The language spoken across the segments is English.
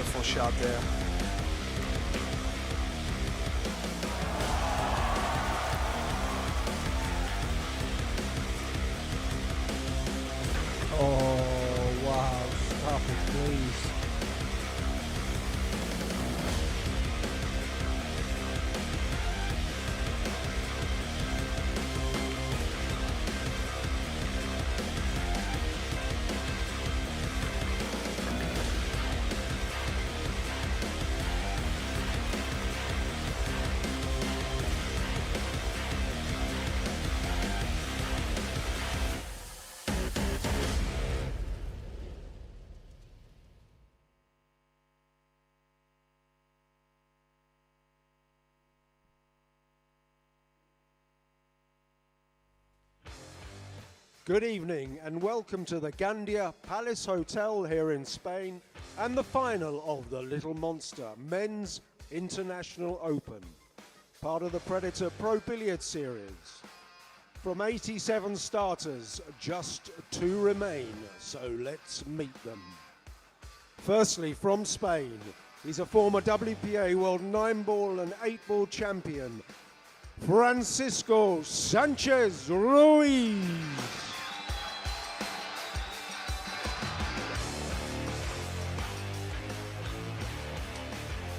beautiful shot there. Oh, wow. Stop it, please. Good evening and welcome to the Gandia Palace Hotel here in Spain and the final of the Little Monster Men's International Open, part of the Predator Pro Billiard Series. From 87 starters, just 2 remain, so let's meet them. Firstly, from Spain, he's a former WPA World 9-ball and 8-ball champion, Francisco Sanchez Ruiz.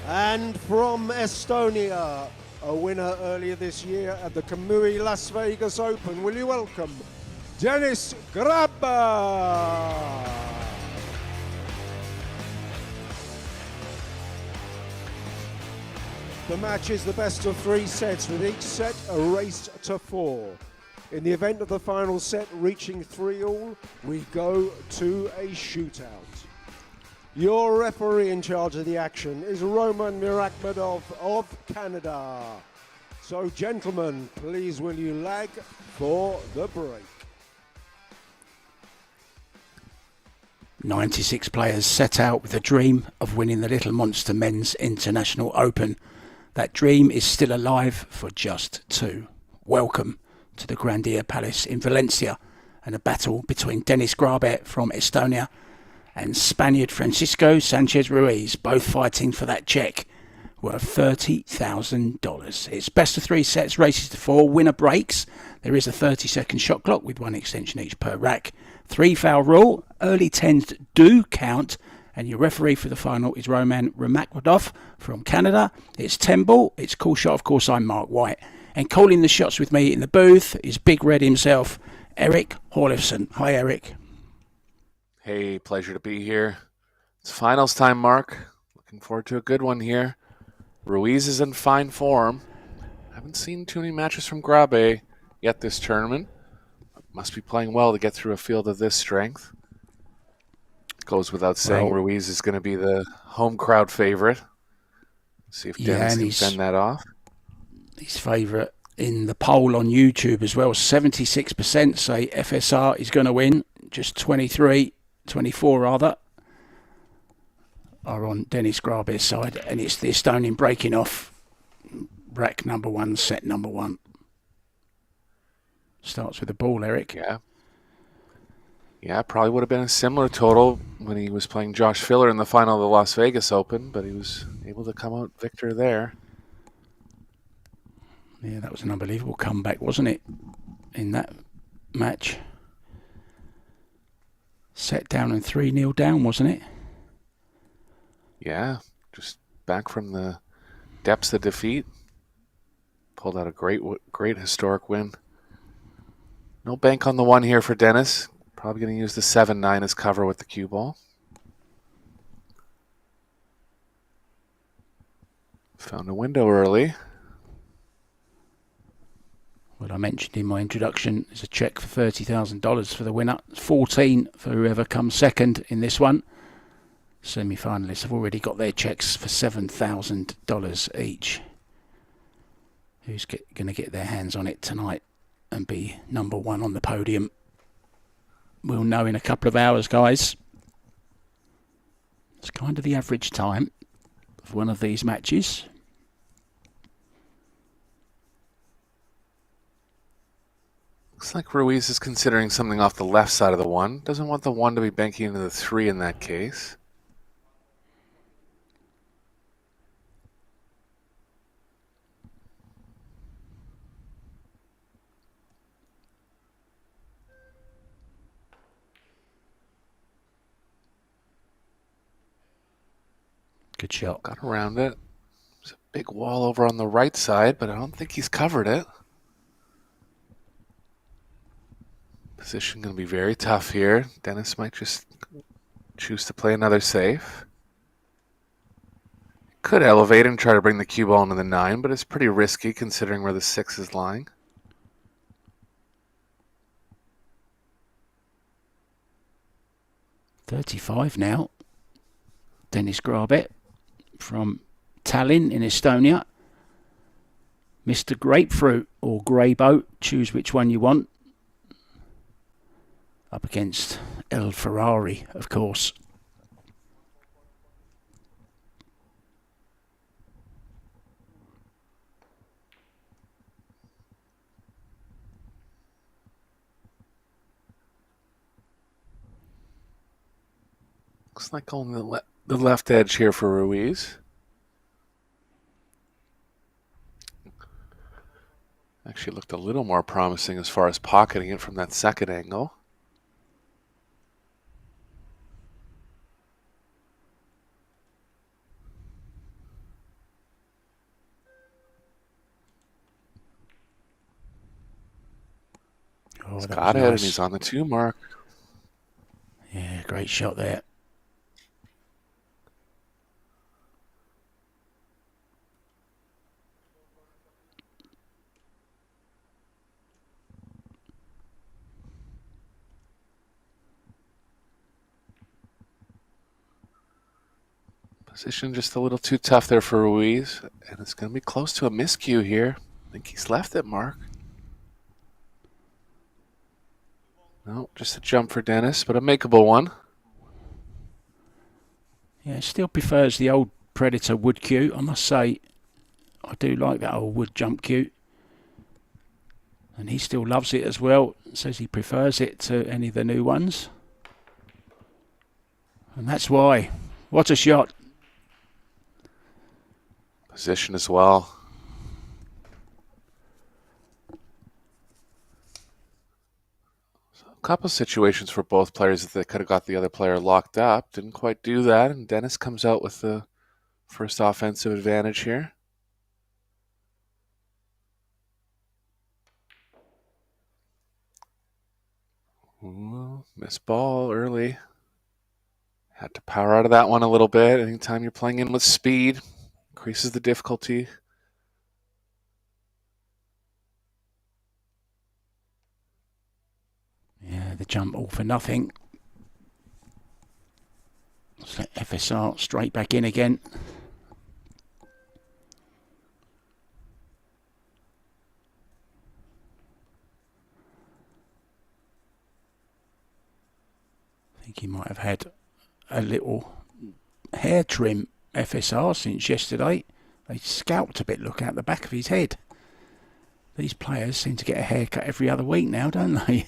And from Estonia, a winner earlier this year at the Kamui Las Vegas Open, will you welcome Denis GRABE. The match is the best of 3 sets, with each set a race to 4. In the event of the final set reaching 3-all, we go to a shootout. Your referee in charge of the action is Roman Mirakhmadov of Canada. So gentlemen, please will you lag for the break. 96 players set out with the dream of winning the Little Monster Men's International Open. That dream is still alive for just 2. Welcome to the Gandia Palace in Valencia, and a battle between Denis GRABE from Estonia and Spaniard Francisco Sanchez Ruiz, both fighting for that check worth $30,000. It's best of 3 sets, races to 4, winner breaks. There is a 30-second shot clock with 1 extension each per rack. 3 foul rule, early 10s do count, and your referee for the final is Roman Mirakhmadov from Canada. It's 10 ball, it's cool shot, of course I'm Mark White. And calling the shots with me in the booth is Big Red himself, Eric Horlifson. Hi Eric. Hey, pleasure to be here. It's finals time, Mark. Looking forward to a good one here. Ruiz is in fine form. Haven't seen too many matches from GRABE yet this tournament. Must be playing well to get through a field of this strength. Goes without saying, well, Ruiz is going to be the home crowd favorite. See if Dennis can fend that off. His favourite in the poll on YouTube as well. 76% say FSR is going to win. Just 24 rather, are on Denis GRABE's side, and it's the Estonian breaking off rack number 1, set number 1. Starts with the ball, Eric. Yeah, probably would have been a similar total when he was playing Josh Filler in the final of the Las Vegas Open, but he was able to come out victor there. Yeah, that was an unbelievable comeback, wasn't it, in that match? Set down and 3-0 down, wasn't it? Yeah, just back from the depths of defeat. Pulled out a great historic win. No bank on the 1 here for Denis. Probably going to use the 7-9 as cover with the cue ball. Found a window early. Well, I mentioned in my introduction, there's a check for $30,000 for the winner. 14 for whoever comes second in this one. Semi-finalists have already got their checks for $7,000 each. Who's going to get their hands on it tonight and be number 1 on the podium? We'll know in a couple of hours, guys. It's kind of the average time of one of these matches. Looks like Ruiz is considering something off the left side of the 1. Doesn't want the 1 to be banking into the 3 in that case. Good shot. Got around it. There's a big wall over on the right side, but I don't think he's covered it. Position going to be very tough here. Dennis might just choose to play another safe. Could elevate and try to bring the cue ball into the 9, but it's pretty risky considering where the 6 is lying. .35 now. Dennis GRABE from Tallinn in Estonia. Mr. Grapefruit or Grey Boat, choose which one you want. Up against El Ferrari, of course. Looks like only the left edge here for Ruiz. Actually looked a little more promising as far as pocketing it from that second angle. Oh, He's that got was it, nice. and he's on the 2 mark. Yeah, great shot there. Position just a little too tough there for Ruiz, and it's going to be close to a miscue here. I think he's left it, Mark. No, just a jump for Dennis, but a makeable one. Yeah, still prefers the old Predator wood cue. I must say, I do like that old wood jump cue. And he still loves it as well. Says he prefers it to any of the new ones. And that's why. What a shot. Position as well. So a couple situations for both players that they could have got the other player locked up. Didn't quite do that, and Dennis comes out with the first offensive advantage here. Ooh, missed ball early. Had to power out of that one a little bit. Anytime you're playing in with speed, increases the difficulty. Yeah, the jump all for nothing. Let's let FSR straight back in again. I think he might have had a little hair trim, FSR, since yesterday. They scalped a bit, look out the back of his head. These players seem to get a haircut every other week now, don't they?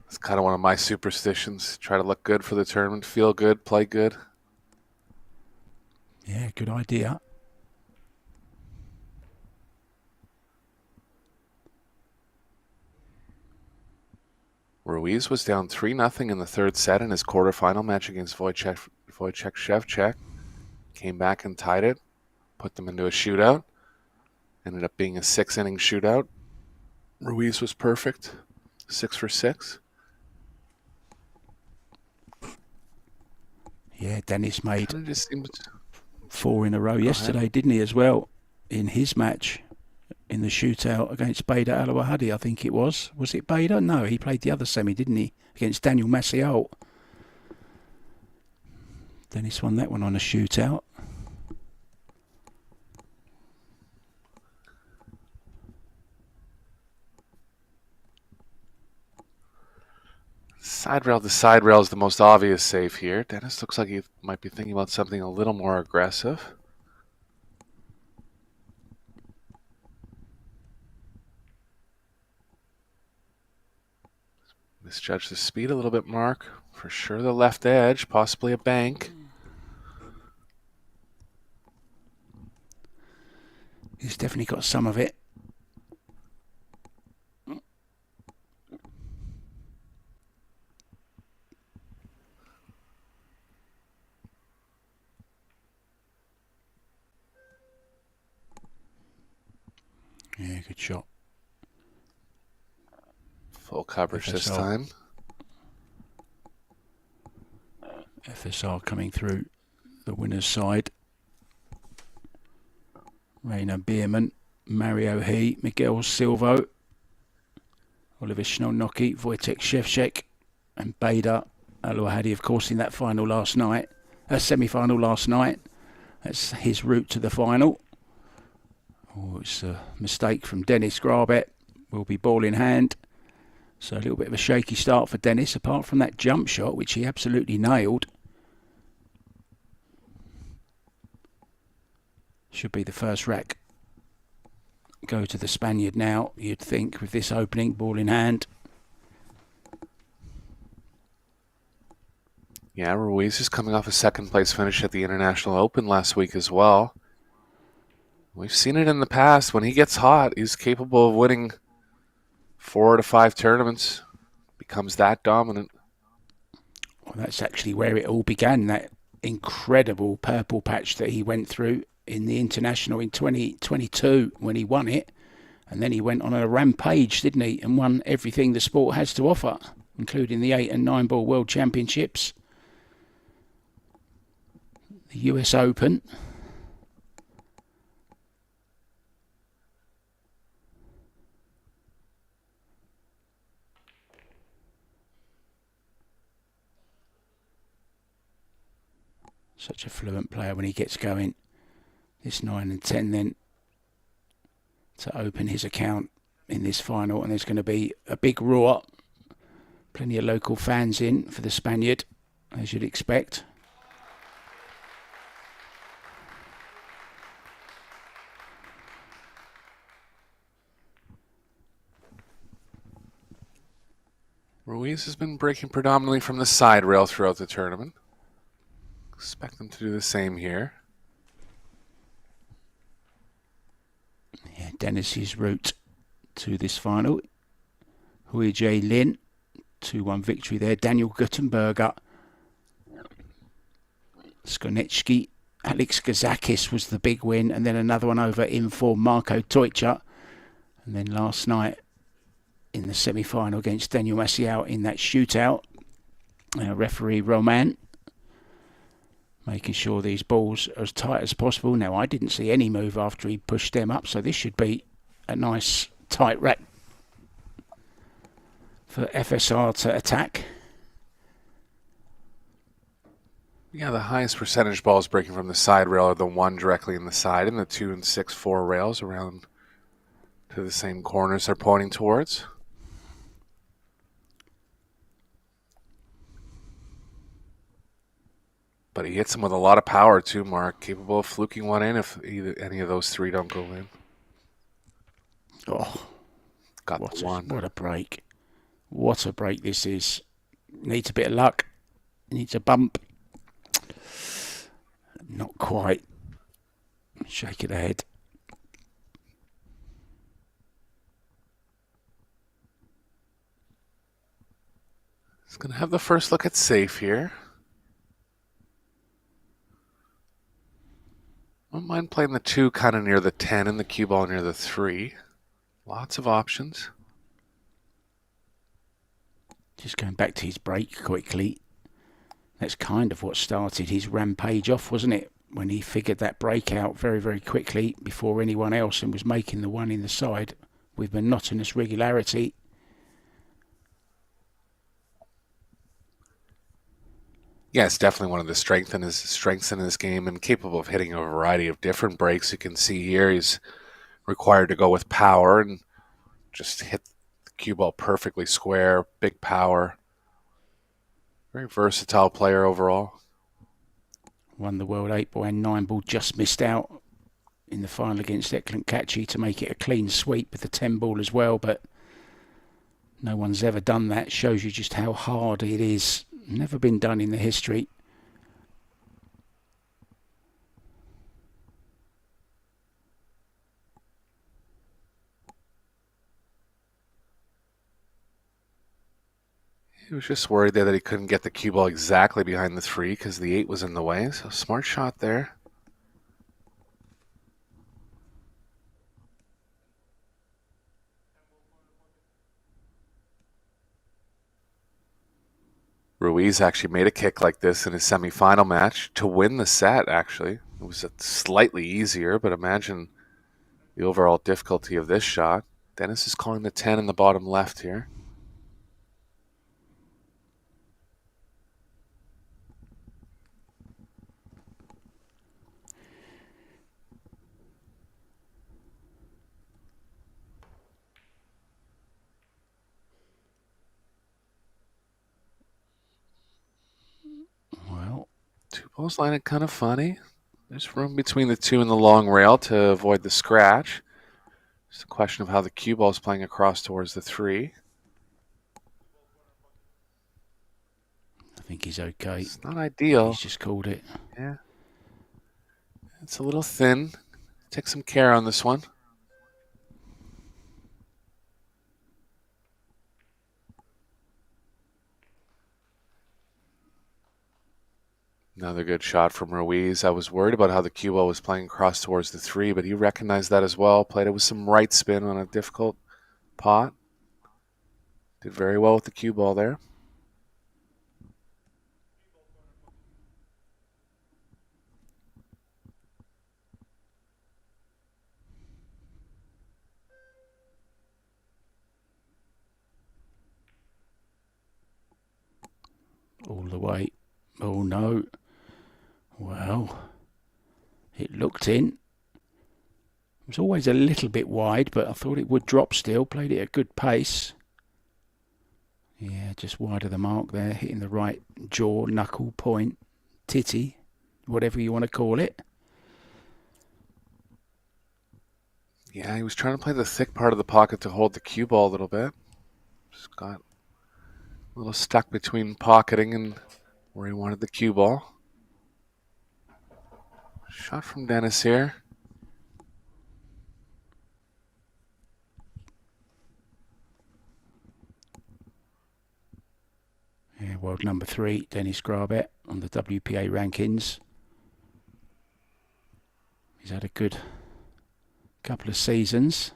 It's kind of one of my superstitions. Try to look good for the tournament, feel good, play good. Yeah, good idea. Ruiz was down 3-0 in the third set in his quarterfinal match against Wojciech Szewczak. Came back and tied it, put them into a shootout. Ended up being a 6-inning shootout. Ruiz was perfect, 6 for 6. Yeah, Dennis made It just seemed 4 in a row yesterday, didn't he, as well, in his match in the shootout against Bader Al-Wahadi, I think it was. Was it Bader? No, he played the other semi, didn't he, against Daniel Maciot. Dennis won that one on a shootout. side rail to side rail is the most obvious save here. Dennis looks like he might be thinking about something a little more aggressive. Misjudged the speed a little bit, Mark. For sure the left edge, possibly a bank. He's definitely got some of it. Yeah, good shot. Full coverage this FSR. time. FSR coming through the winner's side. Rainer Biermann, Mario He, Miguel Silvo, Oliver Schnellnocki, Wojtek Szewczak, and Bader Al-Wahadi, of course, in that final last night, semi-final last night. That's his route to the final. Oh, it's a mistake from Dennis Grabet. Will be ball in hand. So a little bit of a shaky start for Dennis, apart from that jump shot, which he absolutely nailed. Should be the first rack. Go to the Spaniard now, you'd think, with this opening, ball in hand. Yeah, Ruiz is coming off a second place finish at the International Open last week as well. We've seen it in the past. When he gets hot, he's capable of winning 4 to 5 tournaments. Becomes that dominant. Well, that's actually where it all began, that incredible purple patch that he went through in the International in 2022 when he won it. And then he went on a rampage, didn't he? And won everything the sport has to offer, including the 8 and 9 ball World Championships, the US Open. Such a fluent player when he gets going. This 9 and 10 then to open his account in this final, and there's going to be a big roar. Plenty of local fans in for the Spaniard, as you'd expect. Ruiz has been breaking predominantly from the side rail throughout the tournament. Expect them to do the same here. Yeah, Dennis's route to this final. Hui J. Lin, 2-1 victory there. Daniel Guttenberger, Skonecki, Alex Gazakis was the big win, and then another one over inform Marco Teucher. And then last night in the semi-final against Daniel Maciel in that shootout, referee Roman making sure these balls are as tight as possible. Now, I didn't see any move after he pushed them up, so this should be a nice tight rack for FSR to attack. Yeah, the highest percentage balls breaking from the side rail are the one directly in the side, and the 2 and 6-4 rails around to the same corners they're pointing towards. But he hits them with a lot of power too, Mark. Capable of fluking one in if any of those 3 don't go in. Oh, Got the one. What a break. What a break this is. Needs a bit of luck. Needs a bump. Not quite. Shake it ahead. He's going to have the first look at safe here. I don't mind playing the 2 kind of near the 10 and the cue ball near the 3. Lots of options. Just going back to his break quickly. That's kind of what started his rampage off, wasn't it? When he figured that break out very, very quickly before anyone else and was making the one in the side with monotonous regularity. Yeah, it's definitely one of the strengths in his game, and capable of hitting a variety of different breaks. You can see here he's required to go with power and just hit the cue ball perfectly square, big power. Very versatile player overall. Won the World 8-ball and 9-ball, just missed out in the final against Eklan Kachi to make it a clean sweep with the 10-ball as well, but no one's ever done that. Shows you just how hard it is. Never been done in the history. He was just worried there that he couldn't get the cue ball exactly behind the 3 because the 8 was in the way. So smart shot there. Ruiz actually made a kick like this in his semifinal match to win the set, actually. It was slightly easier, but imagine the overall difficulty of this shot. Dennis is calling the 10 in the bottom left here. Well, two balls lining kind of funny. There's room between the two and the long rail to avoid the scratch. It's a question of how the cue ball is playing across towards the 3. I think he's okay. It's not ideal. He's just called it. Yeah. It's a little thin. Take some care on this one. Another good shot from Ruiz. I was worried about how the cue ball was playing across towards the 3, but he recognized that as well. Played it with some right spin on a difficult pot. Did very well with the cue ball there. All the way. Oh no. Well, it looked in. It was always a little bit wide, but I thought it would drop still. Played it at good pace. Yeah, just wide of the mark there, hitting the right jaw, knuckle, point, titty, whatever you want to call it. Yeah, he was trying to play the thick part of the pocket to hold the cue ball a little bit. Just got a little stuck between pocketing and where he wanted the cue ball. Shot from Dennis here. Yeah, world number 3, Dennis GRABE on the WPA rankings. He's had a good couple of seasons.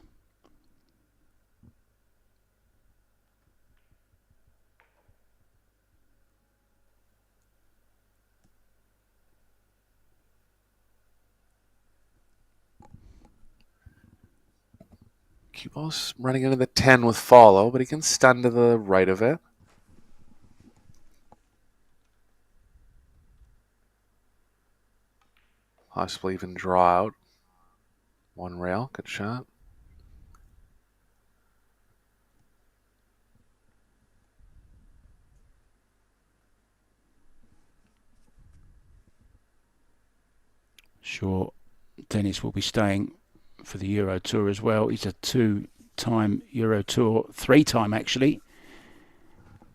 Cue ball's running into the 10 with follow, but he can stun to the right of it. Possibly even draw out. One rail, good shot. Sure, Dennis will be staying for the Euro Tour as well. He's a 2-time Euro Tour, 3-time actually.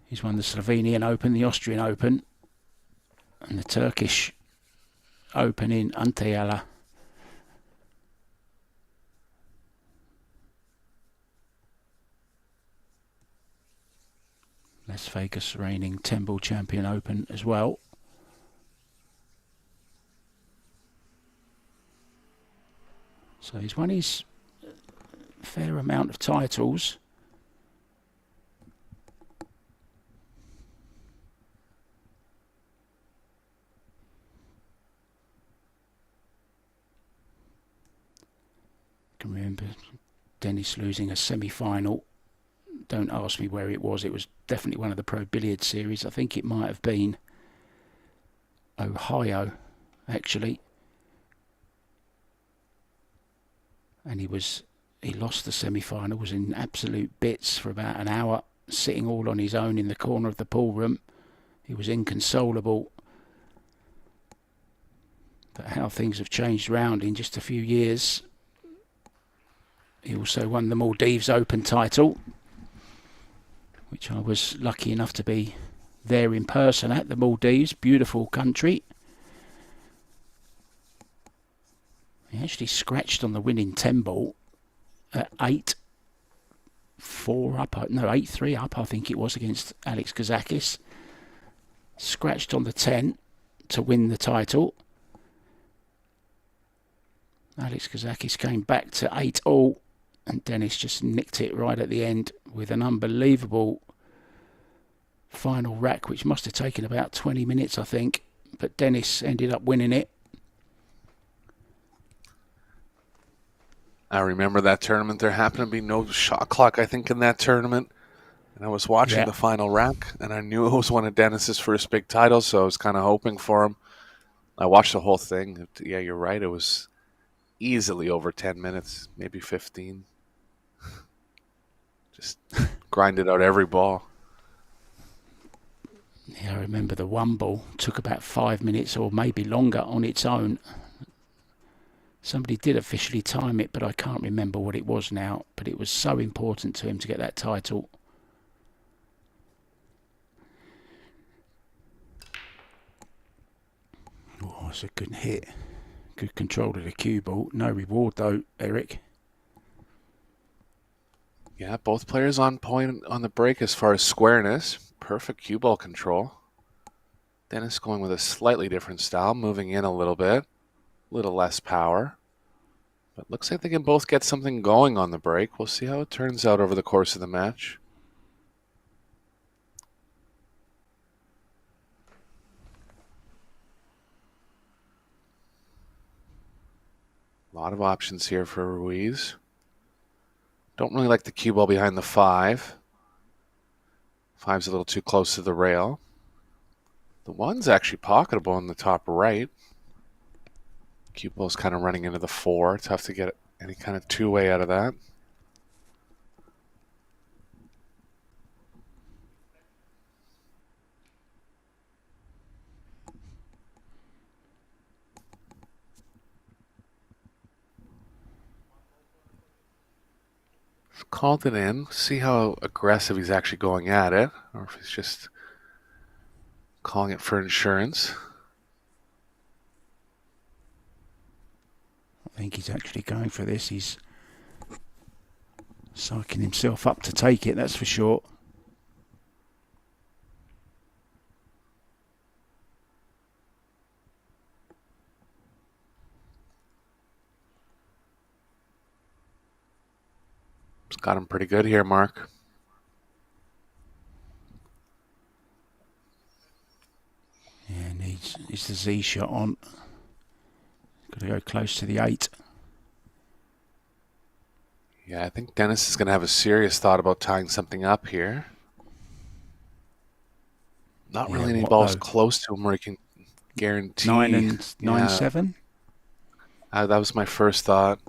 He's won the Slovenian Open, the Austrian Open, and the Turkish Open in Antalya. Las Vegas reigning 10-ball champion Open as well. So he's won his fair amount of titles. I can remember Dennis losing a semi-final. Don't ask me where it was. It was definitely one of the Pro Billiard series. I think it might have been Ohio, actually. And he lost the semi-final, was in absolute bits for about an hour, sitting all on his own in the corner of the pool room. He was inconsolable. But how things have changed round in just a few years. He also won the Maldives Open title, which I was lucky enough to be there in person at the Maldives. Beautiful country. He actually scratched on the winning 10-ball at 8-4 up. No, 8-3 up, I think it was, against Alex Kazakis. Scratched on the 10 to win the title. Alex Kazakis came back to 8-all, and Dennis just nicked it right at the end with an unbelievable final rack, which must have taken about 20 minutes, I think. But Dennis ended up winning it. I remember that tournament. There happened to be no shot clock, I think, in that tournament. And I was watching the final rack, and I knew it was one of Dennis's first big titles, so I was kind of hoping for him. I watched the whole thing. Yeah, you're right. It was easily over 10 minutes, maybe 15. Just grinded out every ball. Yeah, I remember the one ball took about 5 minutes or maybe longer on its own. Somebody did officially time it, but I can't remember what it was now. But it was so important to him to get that title. Oh, it's a good hit. Good control of the cue ball. No reward though, Eric. Yeah, both players on point on the break as far as squareness. Perfect cue ball control. Dennis going with a slightly different style, moving in a little bit. A little less power. But looks like they can both get something going on the break. We'll see how it turns out over the course of the match. A lot of options here for Ruiz. Don't really like the cue ball behind the 5. 5's a little too close to the rail. The 1's actually pocketable in the top right. Cue ball's kind of running into the 4. Tough to get any kind of two-way out of that. Called it in. See how aggressive he's actually going at it, or if he's just calling it for insurance. I think he's actually going for this. He's psyching himself up to take it, that's for sure. It's got him pretty good here, Mark. Yeah, needs the Z shot on. Got to go close to the 8. Yeah, I think Dennis is going to have a serious thought about tying something up here. Not really any balls close to him where he can guarantee. 9 and 9-7? That was my first thought.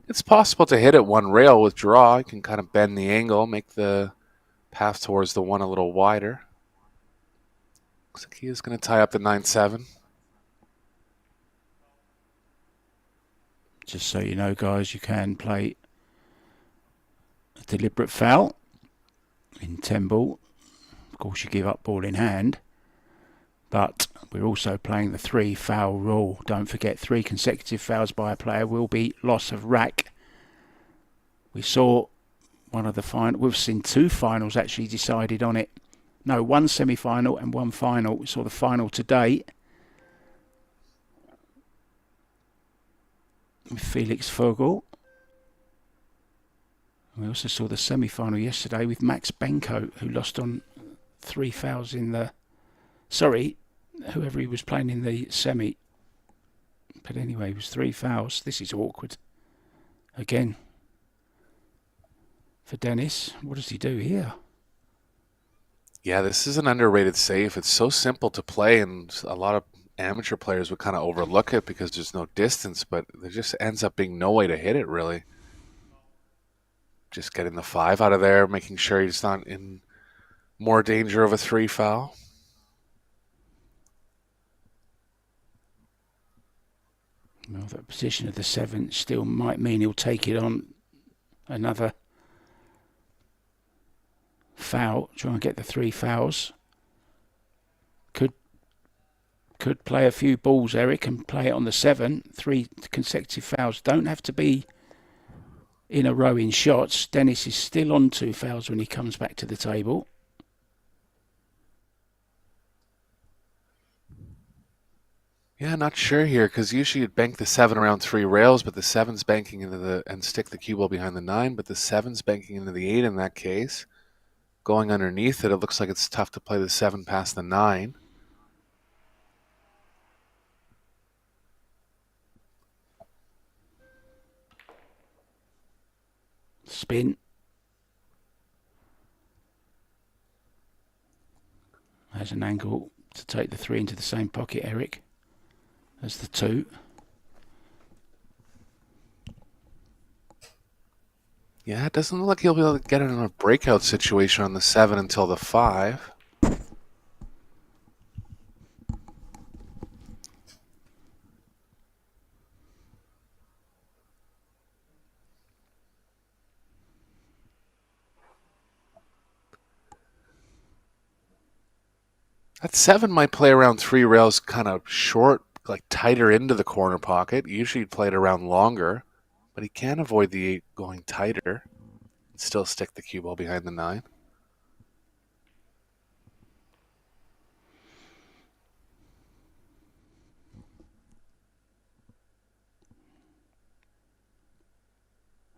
It's possible to hit it one rail with draw. You can kind of bend the angle, make the path towards the 1 a little wider. Looks like he is going to tie up the 9-7. Just so you know, guys, you can play a deliberate foul in 10 ball. Of course, you give up ball in hand. But we're also playing the 3 foul rule. Don't forget, 3 consecutive fouls by a player will be loss of rack. We saw one of the final. We've seen 2 finals actually decided on it. No, 1 semi-final and 1 final. We saw the final today with Felix Vogel. We also saw the semi-final yesterday with Max Benko, who lost on 3 fouls in the... Sorry, whoever he was playing in the semi. But anyway, it was 3 fouls. This is awkward. Again. For Dennis, what does he do here? Yeah, this is an underrated save. It's so simple to play, and a lot of amateur players would kind of overlook it because there's no distance, but there just ends up being no way to hit it, really. Just getting the 5 out of there, making sure he's not in more danger of a 3 foul. Well, the position of the 7 still might mean he'll take it on another foul, try and get the 3 fouls. Could play a few balls, Eric, and play it on the 7. 3 consecutive fouls don't have to be in a row in shots. Dennis is still on 2 fouls when he comes back to the table. Yeah, not sure here, because usually you'd bank the 7 around 3 rails, but the 7's banking into and stick the cue ball behind the 9, but the 7's banking into the 8 in that case. Going underneath it, it looks like it's tough to play the 7 past the 9. Spin. There's an angle to take the 3 into the same pocket, Eric, as the 2. Yeah, it doesn't look like he'll be able to get it in a breakout situation on the 7 until the 5. That 7 might play around 3 rails kind of short, like tighter into the corner pocket. Usually he'd play it around longer, but he can avoid the 8 going tighter and still stick the cue ball behind the 9.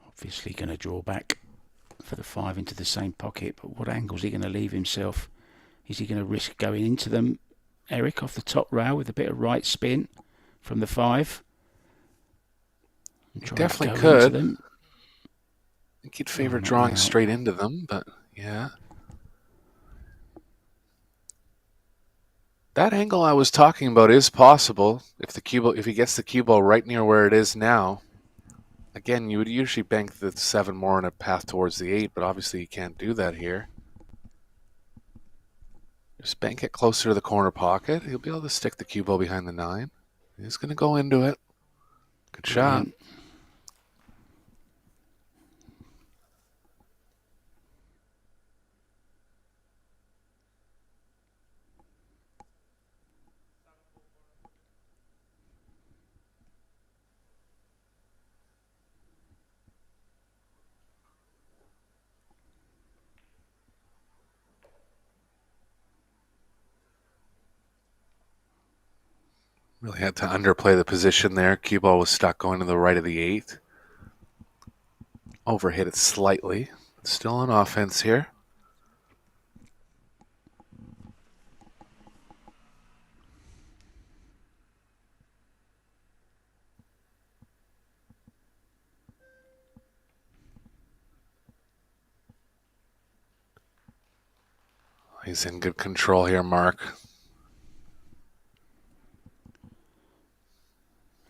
Obviously going to draw back for the 5 into the same pocket, but what angle is he going to leave himself? Is he going to risk going into them, Eric, off the top rail with a bit of right spin from the 5? He definitely could. I think he'd favor drawing now. Straight into them, but yeah. That angle I was talking about is possible if he gets the cue ball right near where it is now. Again, you would usually bank the 7 more in a path towards the 8, but obviously you can't do that here. Just bank it closer to the corner pocket. He'll be able to stick the cue ball behind the 9. He's going to go into it. Good shot. Really had to underplay the position there. Cue ball was stuck going to the right of the 8. Overhit it slightly. Still on offense here. He's in good control here, Mark.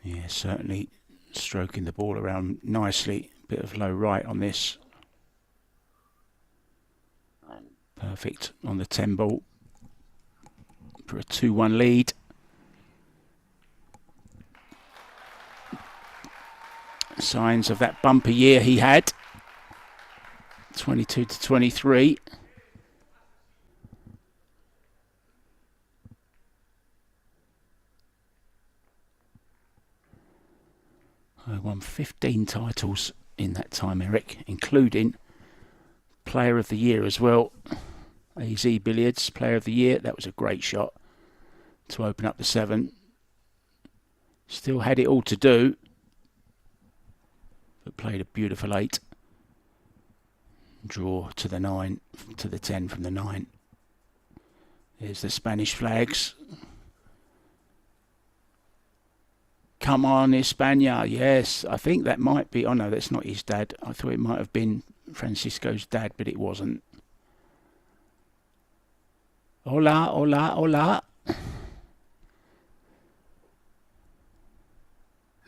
Yeah, certainly stroking the ball around nicely. Bit of low right on this. Perfect on the 10 ball for a 2-1 lead. Signs of that bumper year he had. 22 to 23. I won 15 titles in that time, Eric, including Player of the Year as well. AZ Billiards Player of the Year. That was a great shot to open up the 7. Still had it all to do, but played a beautiful 8. Draw to the 9, to the 10 from the 9. There's the Spanish flags. Come on, España. Yes, I think that might be... Oh, no, that's not his dad. I thought it might have been Francisco's dad, but it wasn't. Hola, hola, hola.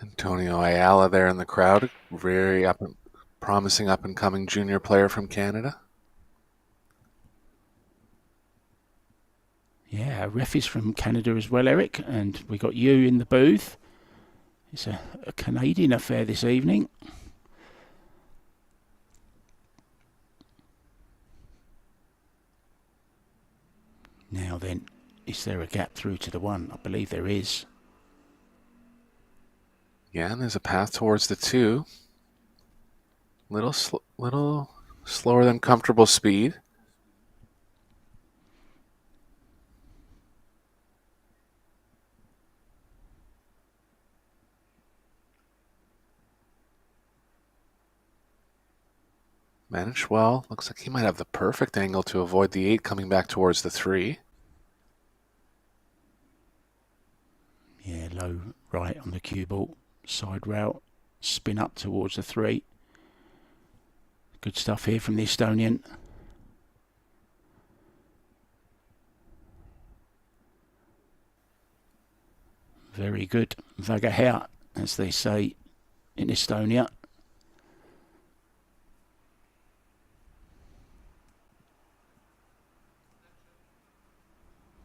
Antonio Ayala there in the crowd. Very promising up-and-coming junior player from Canada. Yeah, our ref is from Canada as well, Eric. And we got you in the booth. It's a Canadian affair this evening. Now then, is there a gap through to the 1? I believe there is. Yeah, and there's a path towards the 2. Little slower than comfortable speed. Managed well. Looks like he might have the perfect angle to avoid the 8 coming back towards the 3. Yeah, low right on the cue ball. Side route. Spin up towards the 3. Good stuff here from the Estonian. Very good. Väga hea, as they say in Estonia.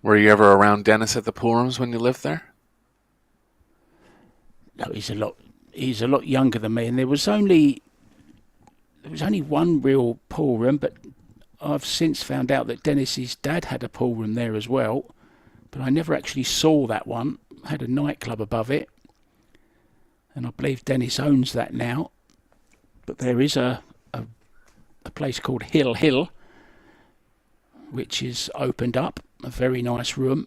Were you ever around Dennis at the pool rooms when you lived there? No, he's a lot younger than me, and there was only one real pool room, but I've since found out that Dennis's dad had a pool room there as well, but I never actually saw that one. Had a nightclub above it, and I believe Dennis owns that now. But there is a place called Hill, which is opened up, a very nice room.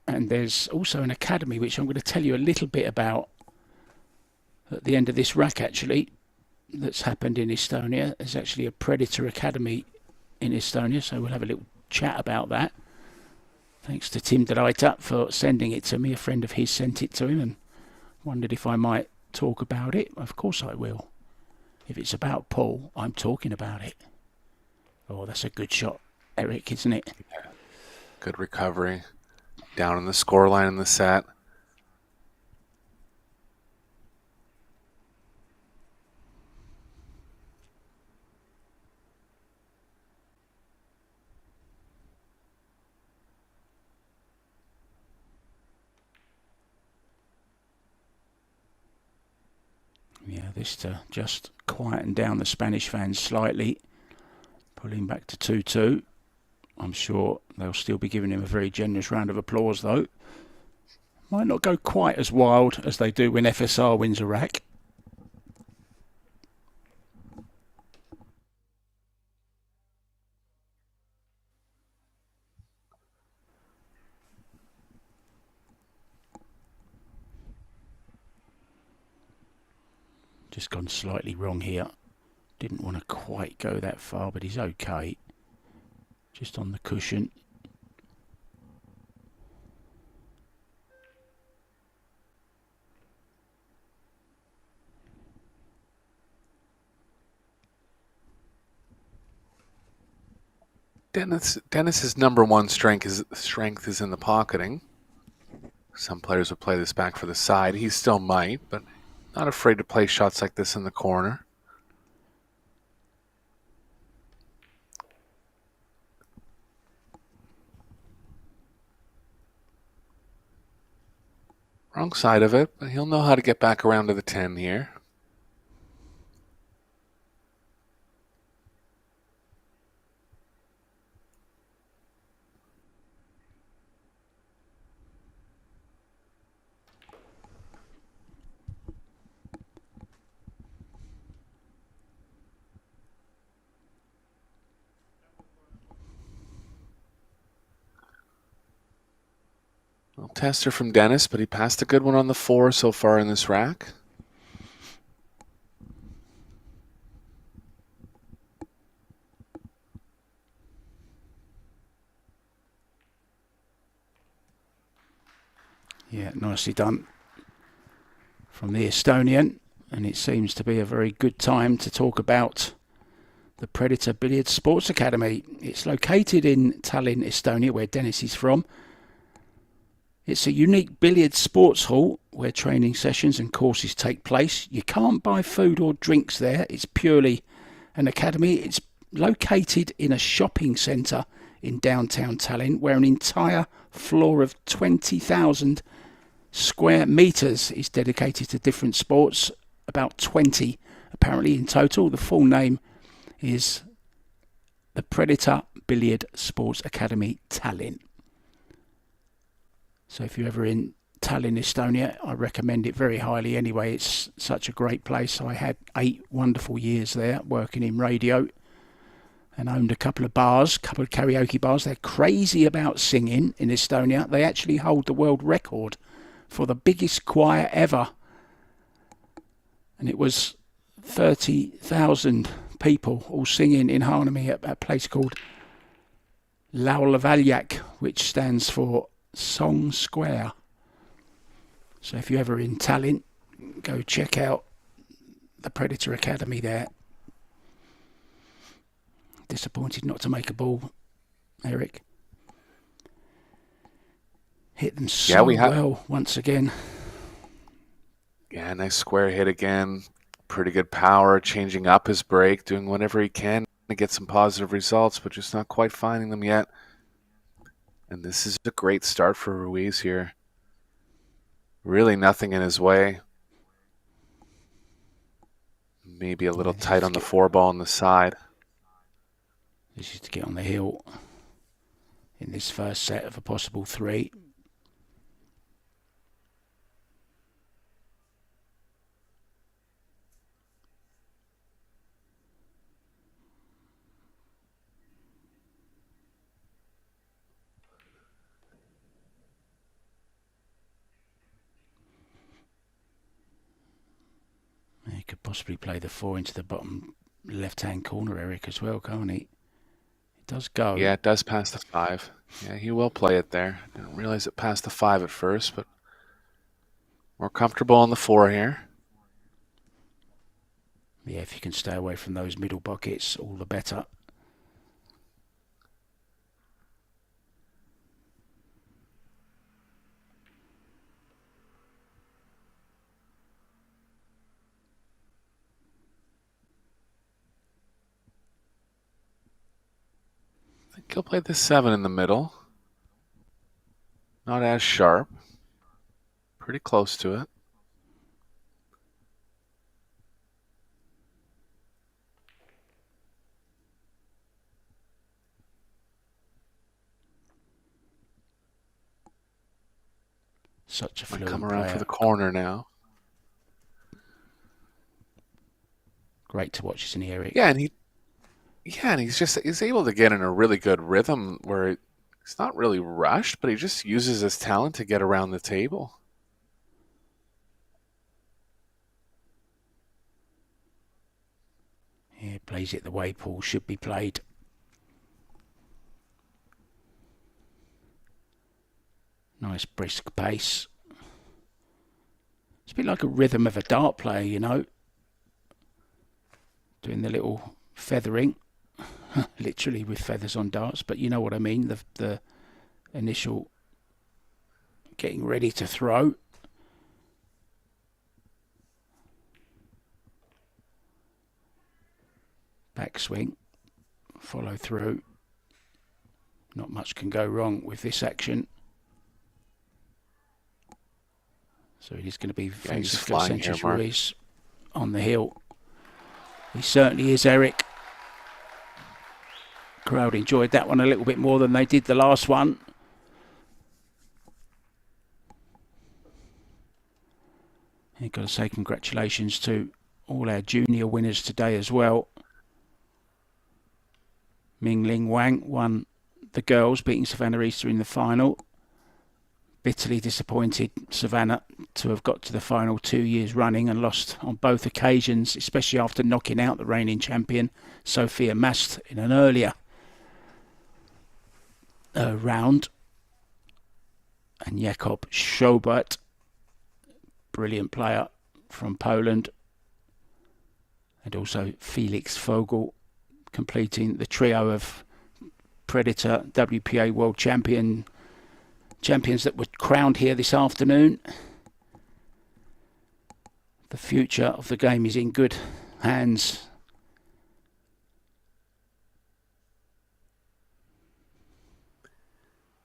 And there's also an academy, which I'm going to tell you a little bit about at the end of this rack, actually, that's happened in Estonia. There's actually a Predator Academy in Estonia, so we'll have a little chat about that. Thanks to Tim Delaita for sending it to me. A friend of his sent it to him and wondered if I might talk about it. Of course I will. If it's about Paul, I'm talking about it. Oh, that's a good shot, Eric, isn't it? Yeah. Good recovery. Down in the scoreline in the set. Yeah, this to just quieten down the Spanish fans slightly, pulling back to 2-2. I'm sure they'll still be giving him a very generous round of applause, though. Might not go quite as wild as they do when FSR wins a rack. Just gone slightly wrong here. Didn't want to quite go that far, but he's okay. Just on the cushion. Dennis's number one strength is in the pocketing. Some players would play this back for the side. He still might, but not afraid to play shots like this in the corner. Wrong side of it, but he'll know how to get back around to the 10 here. Well, tester from Dennis, but he passed a good one on the 4 so far in this rack. Yeah, nicely done from the Estonian. And it seems to be a very good time to talk about the Predator Billiard Sports Academy. It's located in Tallinn, Estonia, where Dennis is from. It's a unique billiard sports hall where training sessions and courses take place. You can't buy food or drinks there. It's purely an academy. It's located in a shopping centre in downtown Tallinn, where an entire floor of 20,000 square metres is dedicated to different sports, about 20 apparently in total. The full name is the Predator Billiard Sports Academy Tallinn. So if you're ever in Tallinn, Estonia, I recommend it very highly anyway. It's such a great place. I had 8 wonderful years there working in radio and owned a couple of bars, a couple of karaoke bars. They're crazy about singing in Estonia. They actually hold the world record for the biggest choir ever. And it was 30,000 people all singing in harmony at a place called Laulavallac, which stands for Song Square. So if you're ever in Tallinn, go check out the Predator Academy there. Disappointed not to make a ball, Eric. Hit them so well once again. Yeah, nice square hit again. Pretty good power, changing up his break, doing whatever he can to get some positive results, but just not quite finding them yet. And this is a great start for Ruiz here. Really nothing in his way. Maybe a little tight on the 4-ball on the side. This is to get on the hill in this first set of a possible 3. He could possibly play the 4 into the bottom left-hand corner, Eric, as well, can't he? It does go. Yeah, it does pass the 5. Yeah, he will play it there. Didn't realize it passed the 5 at first, but more comfortable on the 4 here. Yeah, if you can stay away from those middle buckets, all the better. I think he'll play the 7 in the middle. Not as sharp. Pretty close to it. Such a fluent Might come around player. for the corner now. Great to watch, isn't he, Eric? Yeah, and he's able to get in a really good rhythm where he's not really rushed, but he just uses his talent to get around the table. He plays it the way Paul should be played. Nice brisk pace. It's a bit like a rhythm of a dart player, you know. Doing the little feathering. Literally with feathers on darts, but you know what I mean. The initial getting ready to throw. Backswing. Follow through. Not much can go wrong with this action. So it is going to be Francisco Sanchez Ruiz on the hill. He certainly is, Eric. Crowd enjoyed that one a little bit more than they did the last one. I've got to say congratulations to all our junior winners today as well. Ming Ling Wang won the girls, beating Savannah Easter in the final. Bitterly disappointed Savannah to have got to the final 2 years running and lost on both occasions, especially after knocking out the reigning champion Sophia Mast in an earlier round. And Jakob Schobert, brilliant player from Poland, and also Felix Vogel completing the trio of Predator WPA World Champions that were crowned here this afternoon. The future of the game is in good hands.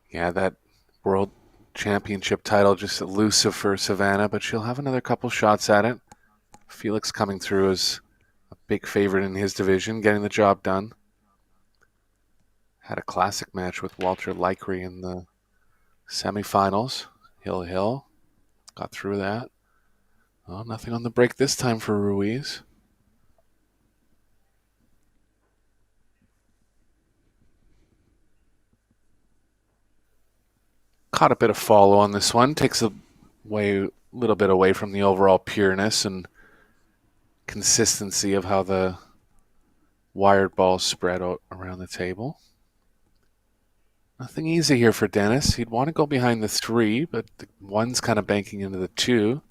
Yeah, that World Championship title just elusive for Savannah, but she'll have another couple shots at it. Felix coming through as a big favorite in his division, getting the job done. Had a classic match with Walter Likry in the semifinals. Hill got through that. Oh, nothing on the break this time for Ruiz. Caught a bit of follow on this one. Takes a little bit away from the overall pureness and consistency of how the wired balls spread out around the table. Nothing easy here for Dennis. He'd want to go behind the 3, but the 1's kind of banking into the 2.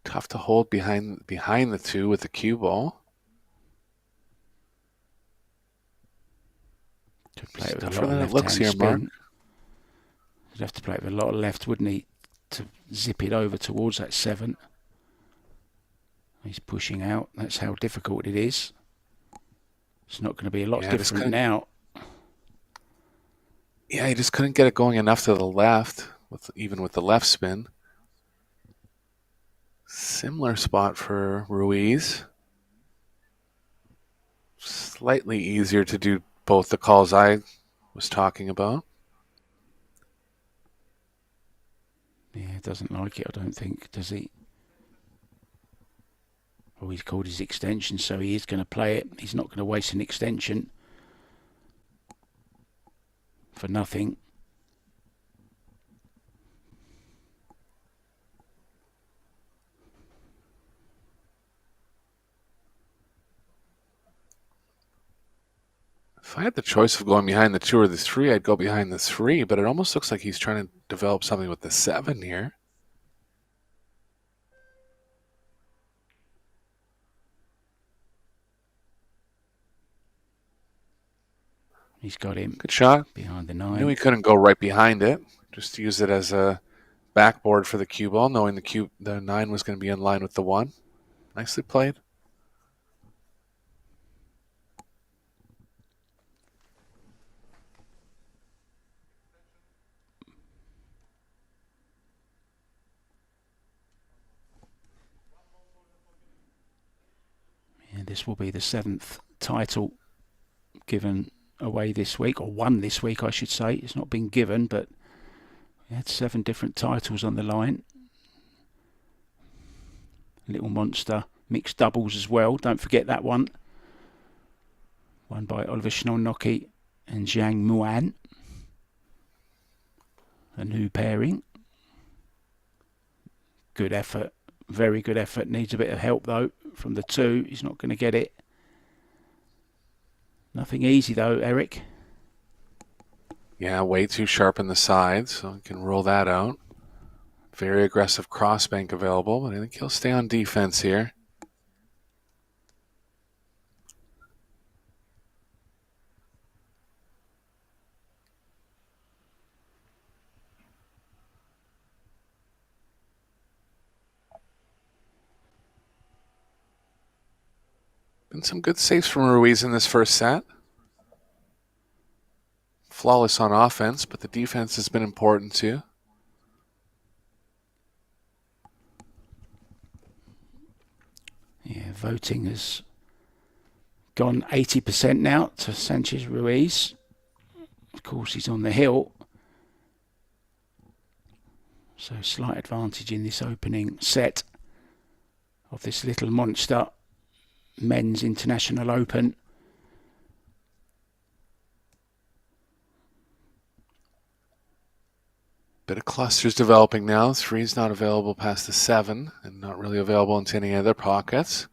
Tough to hold behind the 2 with the cue ball. Could play it with Tougher than it looks here, Mark. He'd have to play it with a lot of left, wouldn't he, to zip it over towards that 7. He's pushing out. That's how difficult it is. It's not going to be a lot different now. Yeah, he just couldn't get it going enough to the left, even with the left spin. Similar spot for Ruiz. Slightly easier to do both the calls I was talking about. Yeah, doesn't like it, I don't think, does he? Oh, he's called his extension, so he is going to play it. He's not going to waste an extension for nothing. If I had the choice of going behind the 2 or the 3, I'd go behind the 3, but it almost looks like he's trying to develop something with the 7 here. He's got him. Good shot. Behind the 9. Knew he couldn't go right behind it. Just use it as a backboard for the cue ball, knowing the 9 was going to be in line with the 1. Nicely played. Yeah, this will be the 7th title given away this week, or won this week, I should say. It's not been given, but we had 7 different titles on the line. Little Monster mixed doubles as well. Don't forget that one. Won by Oliver Schnellnocky and Zhang Muan. A new pairing. Good effort. Very good effort. Needs a bit of help though from the 2. He's not going to get it. Nothing easy though, Eric. Yeah, way too sharp in the side, so he can roll that out. Very aggressive crossbank available, but I think he'll stay on defense here. Been some good saves from Ruiz in this first set. Flawless on offense, but the defense has been important too. Yeah, voting has gone 80% now to Sanchez Ruiz. Of course, he's on the hill. So slight advantage in this opening set of this Little Monster Men's International Open. Bit of clusters developing now. 3's not available past the 7 and not really available into any other pockets.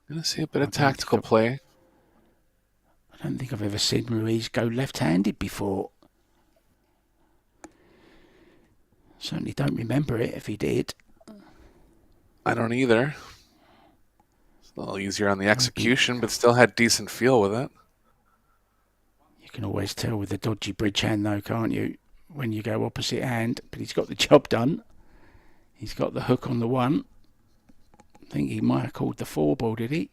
Gonna see a bit of tactical play. I don't think I've ever seen Ruiz go left-handed before. Certainly don't remember it if he did. I don't either. It's a little easier on the execution, but still had decent feel with it. You can always tell with the dodgy bridge hand though, can't you? When you go opposite hand, but he's got the job done. He's got the hook on the 1. I think he might have called the 4 ball, did he?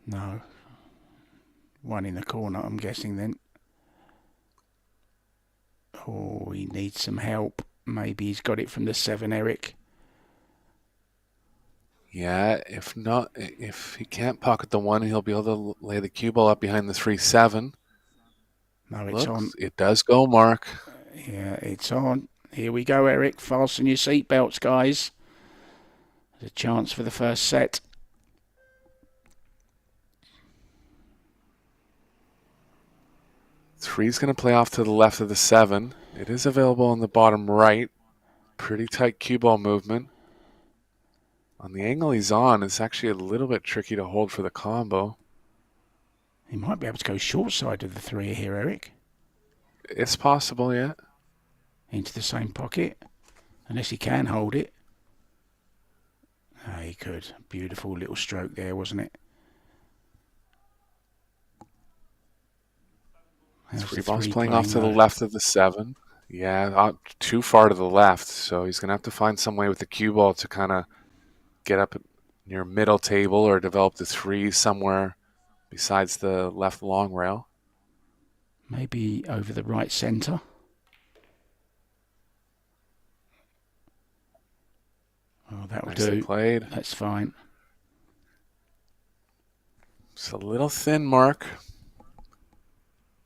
No. 1 in the corner, I'm guessing then. Oh, he needs some help. Maybe he's got it from the 7, Eric. Yeah, if not, if he can't pocket the 1, he'll be able to lay the cue ball up behind the 3-7. No, it's on. It does go, Mark. Yeah, it's on. Here we go, Eric. Fasten your seatbelts, guys. There's a chance for the first set. Three's going to play off to the left of the 7. It is available on the bottom right. Pretty tight cue ball movement. On the angle he's on, it's actually a little bit tricky to hold for the combo. He might be able to go short side of the 3 here, Eric. It's possible, yeah. Into the same pocket. Unless he can hold it. Oh, he could. Beautiful little stroke there, wasn't it? Three balls playing off to the left of the 7. Yeah, too far to the left, so he's going to have to find some way with the cue ball to kind of get up near middle table or develop the 3 somewhere besides the left long rail. Maybe over the right centre. Oh, that'll do. Played. That's fine. It's a little thin, Mark,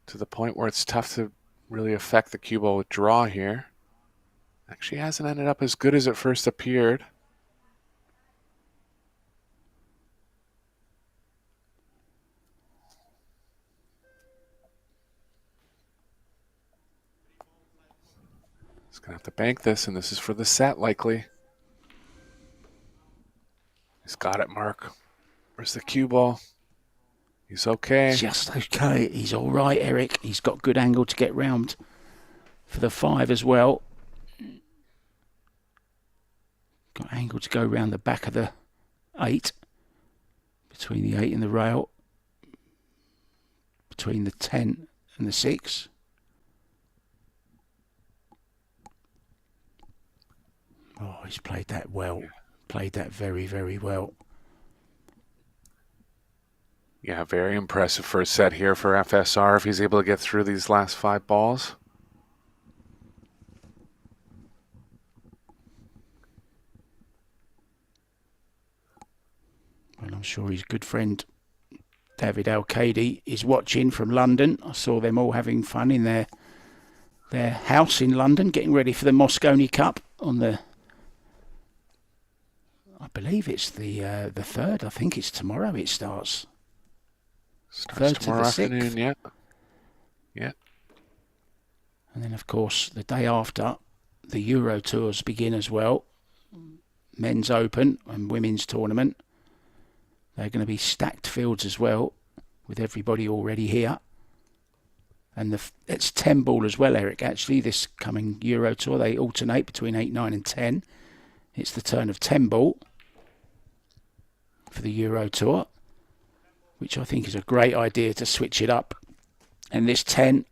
to the point where it's tough to really affect the cue ball with draw here. Actually hasn't ended up as good as it first appeared. He's going to have to bank this, and this is for the set, likely. He's got it, Mark. Where's the cue ball? He's okay. Just okay. He's all right, Eric. He's got good angle to get round for the 5 as well. Got angle to go round the back of the 8. Between the 8 and the rail. Between the 10 and the 6. Oh, he's played that well. Played that very, very well. Yeah, very impressive first set here for FSR if he's able to get through these last 5 balls. Well, I'm sure his good friend David Al-Kadi is watching from London. I saw them all having fun in their house in London, getting ready for the Mosconi Cup on the, I believe it's the 3rd. I think it's tomorrow it starts. Starts tomorrow afternoon, yeah. Yeah. And then, of course, the day after, the Euro Tours begin as well. Men's Open and Women's Tournament. They're going to be stacked fields as well, with everybody already here. And it's 10 ball as well, Eric. Actually, this coming Euro Tour, they alternate between 8, 9 and 10. It's the turn of 10 ball for the Euro Tour, which I think is a great idea to switch it up. And this 10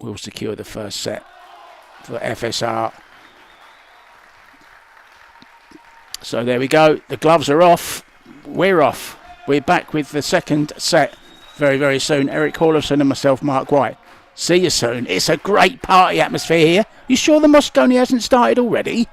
will secure the first set for FSR. So there we go. The gloves are off. We're off. We're back with the second set very, very soon. Eric Hawlison and myself, Mark White. See you soon. It's a great party atmosphere here. You sure the Mosconi hasn't started already?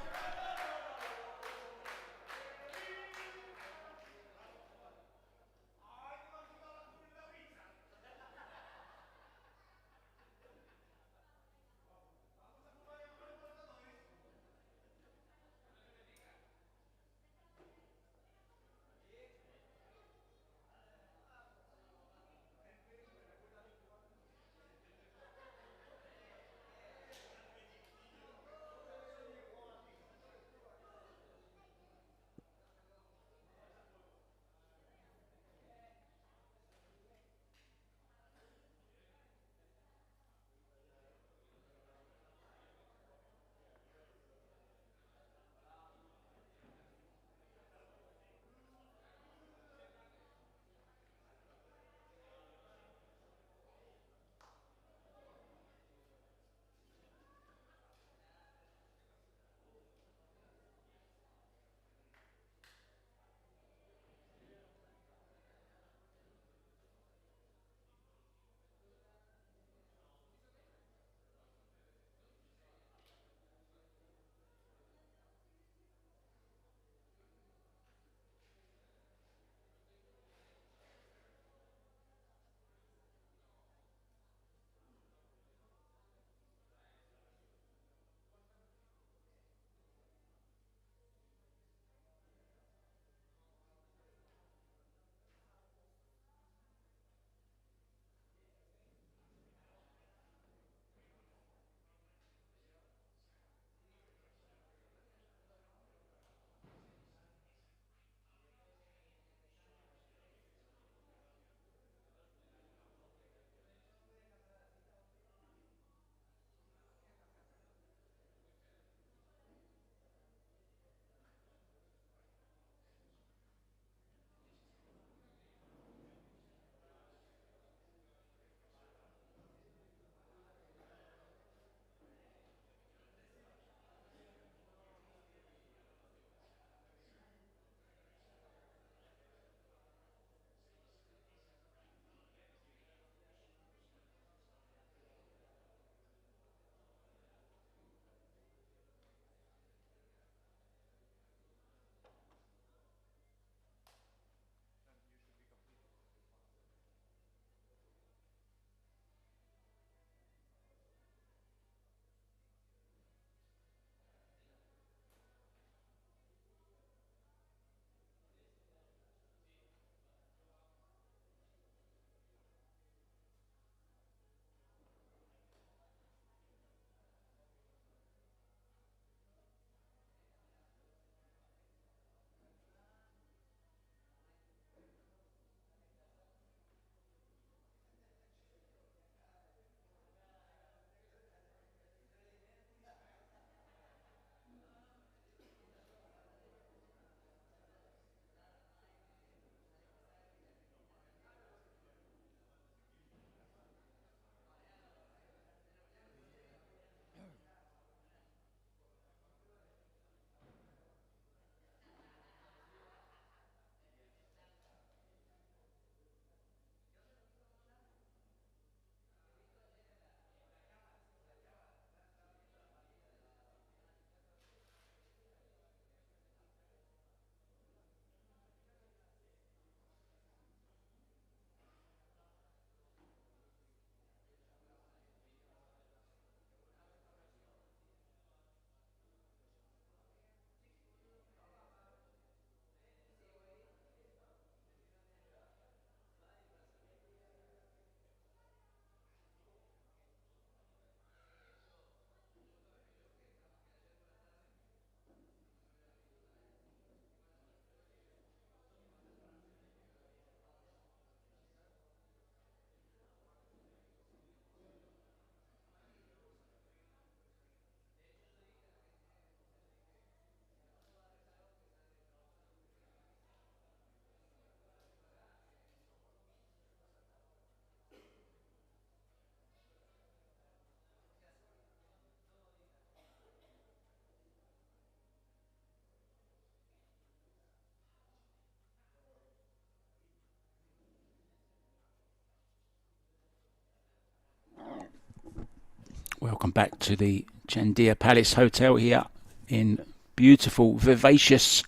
Welcome back to the Gandia Palace Hotel here in beautiful, vivacious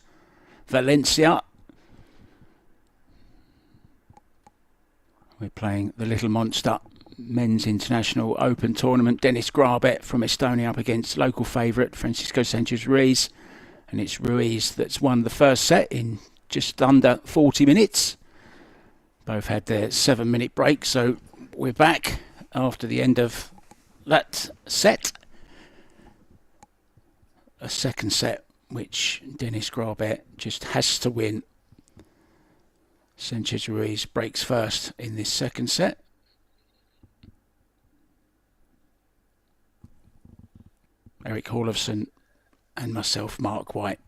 Valencia. We're playing the Little Monster Men's International Open Tournament. Dennis GRABE from Estonia up against local favourite Francisco Sanchez Ruiz. And it's Ruiz that's won the first set in just under 40 minutes. Both had their 7-minute break, so we're back after the end of that set. A second set which Dennis GRABE just has to win. Sanchez Ruiz breaks first in this second set. Eric Hallofsson and myself, Mark White,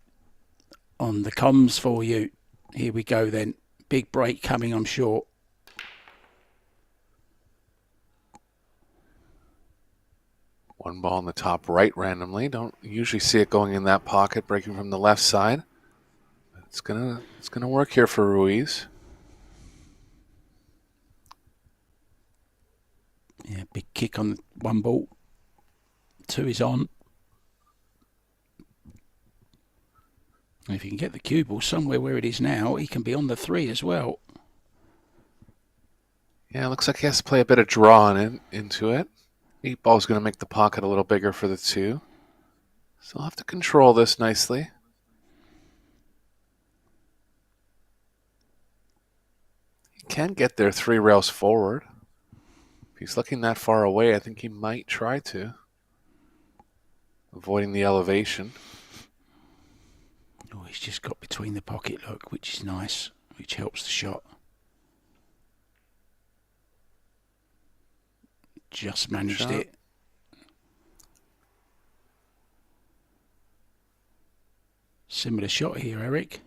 on the comms for you. Here we go then. Big break coming, I'm sure. One ball in the top right randomly. Don't usually see it going in that pocket, breaking from the left side. It's gonna work here for Ruiz. Yeah, big kick on one ball. Two is on. And if he can get the cue ball somewhere where it is now, he can be on the three as well. Yeah, it looks like he has to play a bit of draw into it. 8 ball's going to make the pocket a little bigger for the 2. So I'll have to control this nicely. He can get there 3 rails forward. If he's looking that far away, I think he might try to. Avoiding the elevation. Oh, he's just got between the pocket, look, which is nice, which helps the shot. Just managed it. Similar shot here, Eric.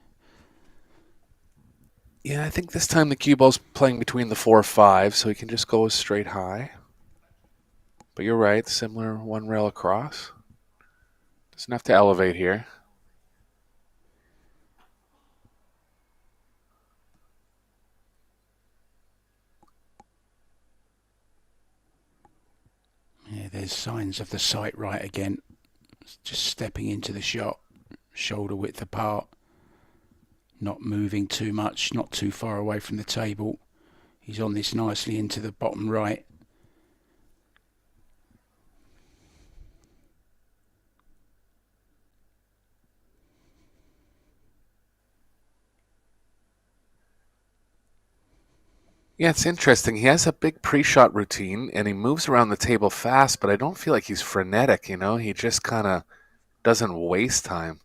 Yeah, I think this time the cue ball's playing between the 4-5, so he can just go straight high. But you're right, similar 1 rail across. Doesn't have to elevate here. Yeah, there's signs of the sight right again. Just stepping into the shot, shoulder width apart, not moving too much, not too far away from the table. He's on this nicely into the bottom right. Yeah, it's interesting. He has a big pre-shot routine, and he moves around the table fast, but I don't feel like he's frenetic, you know? He just kind of doesn't waste time,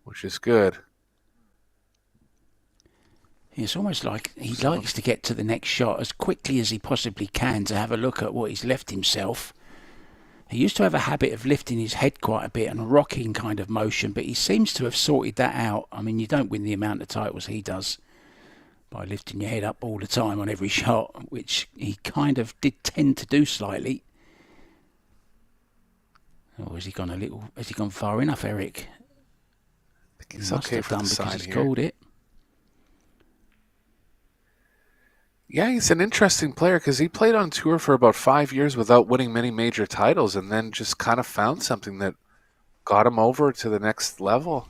which is good. It's almost like he likes to get to the next shot as quickly as he possibly can to have a look at what he's left himself. He used to have a habit of lifting his head quite a bit and a rocking kind of motion, but he seems to have sorted that out. I mean, you don't win the amount of titles he does by lifting your head up all the time on every shot, which he kind of did tend to do slightly. Or has he gone a little? Has he gone far enough, Eric? I think he's okay for the side here. Called it. Yeah, he's an interesting player because he played on tour for about 5 years without winning many major titles, and then just kind of found something that got him over to the next level.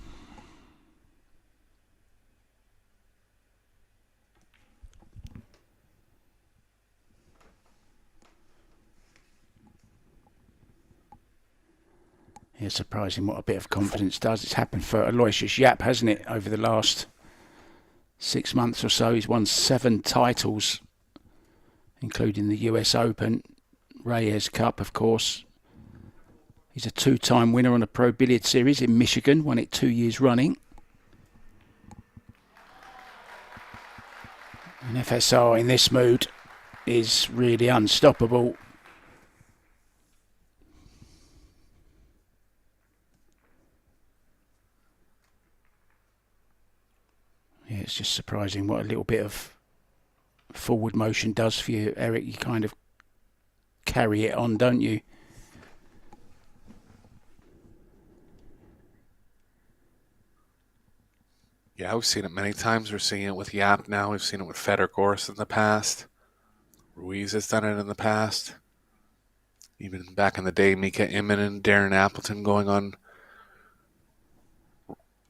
Yeah, surprising what a bit of confidence does. It's happened for Aloysius Yap, hasn't it, over the last 6 months or so. He's won 7 titles, including the US Open, Reyes Cup, of course. He's a 2-time winner on a Pro Billiard Series in Michigan, won it 2 years running. And FSR in this mood is really unstoppable. Yeah, it's just surprising what a little bit of forward motion does for you, Eric. You kind of carry it on, don't you? Yeah, we've seen it many times. We're seeing it with Yap now. We've seen it with Federer Gorst in the past. Ruiz has done it in the past. Even back in the day, Mika Immonen and Darren Appleton going on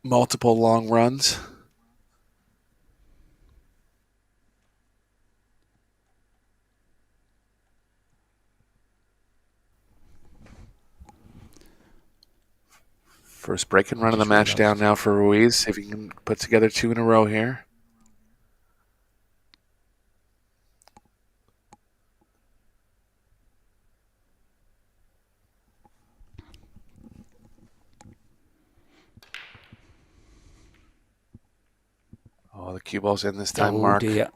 multiple long runs. First break and run of the match down now for Ruiz. See if he can put together 2 in a row here. Oh, the cue ball's in this time, Mark. Dear.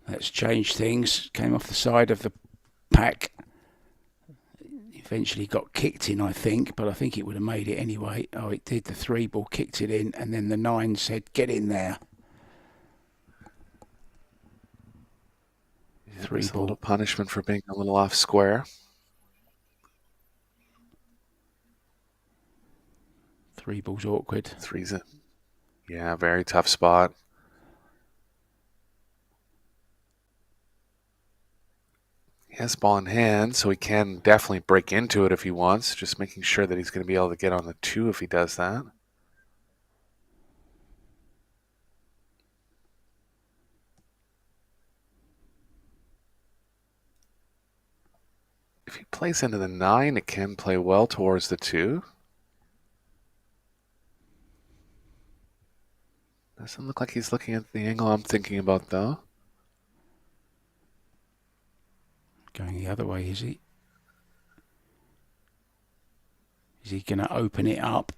That's changed things. Came off the side of the pack. Eventually got kicked in, I think, but I think it would have made it anyway. Oh, it did. The 3 ball kicked it in, and then the 9 said, "Get in there." Yeah, 3 ball. A little punishment for being a little off square. 3 ball's awkward. 3's a very tough spot. He has the ball in hand, so he can definitely break into it if he wants. Just making sure that he's going to be able to get on the 2 if he does that. If he plays into the 9, it can play well towards the 2. Doesn't look like he's looking at the angle I'm thinking about, though. Going the other way, is he? Is he going to open it up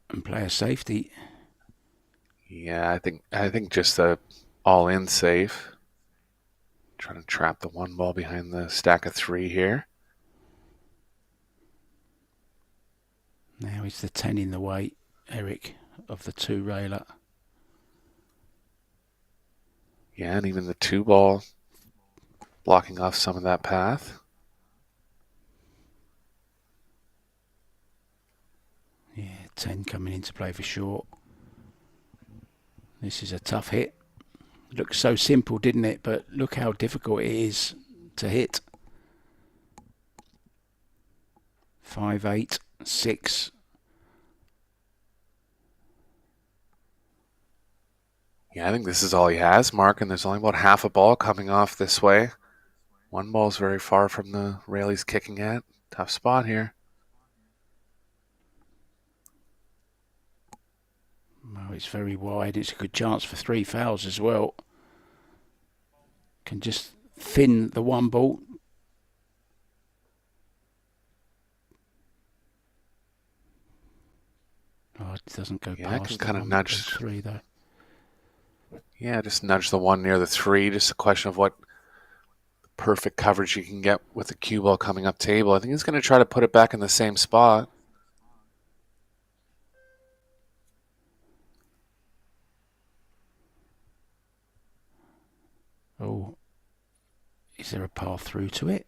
and play a safety? Yeah, I think just a all-in safe. Trying to trap the 1 ball behind the stack of 3 here. Now is the 10 in the way, Eric, of the 2 railer. Yeah, and even the 2 ball blocking off some of that path. Yeah, 10 coming into play for short. This is a tough hit. Looks so simple, didn't it? But look how difficult it is to hit. 5, 8, 6. Yeah, I think this is all he has, Mark, and there's only about half a ball coming off this way. 1 ball's very far from the rail he's kicking at. Tough spot here. Well, it's very wide. It's a good chance for 3 fouls as well. Can just thin the 1 ball. Oh, it doesn't go past. I can kind of nudge 3 though. Yeah, just nudge the 1 near the 3. Just a question of what perfect coverage you can get with the cue ball coming up table. I think he's going to try to put it back in the same spot. Oh, is there a path through to it?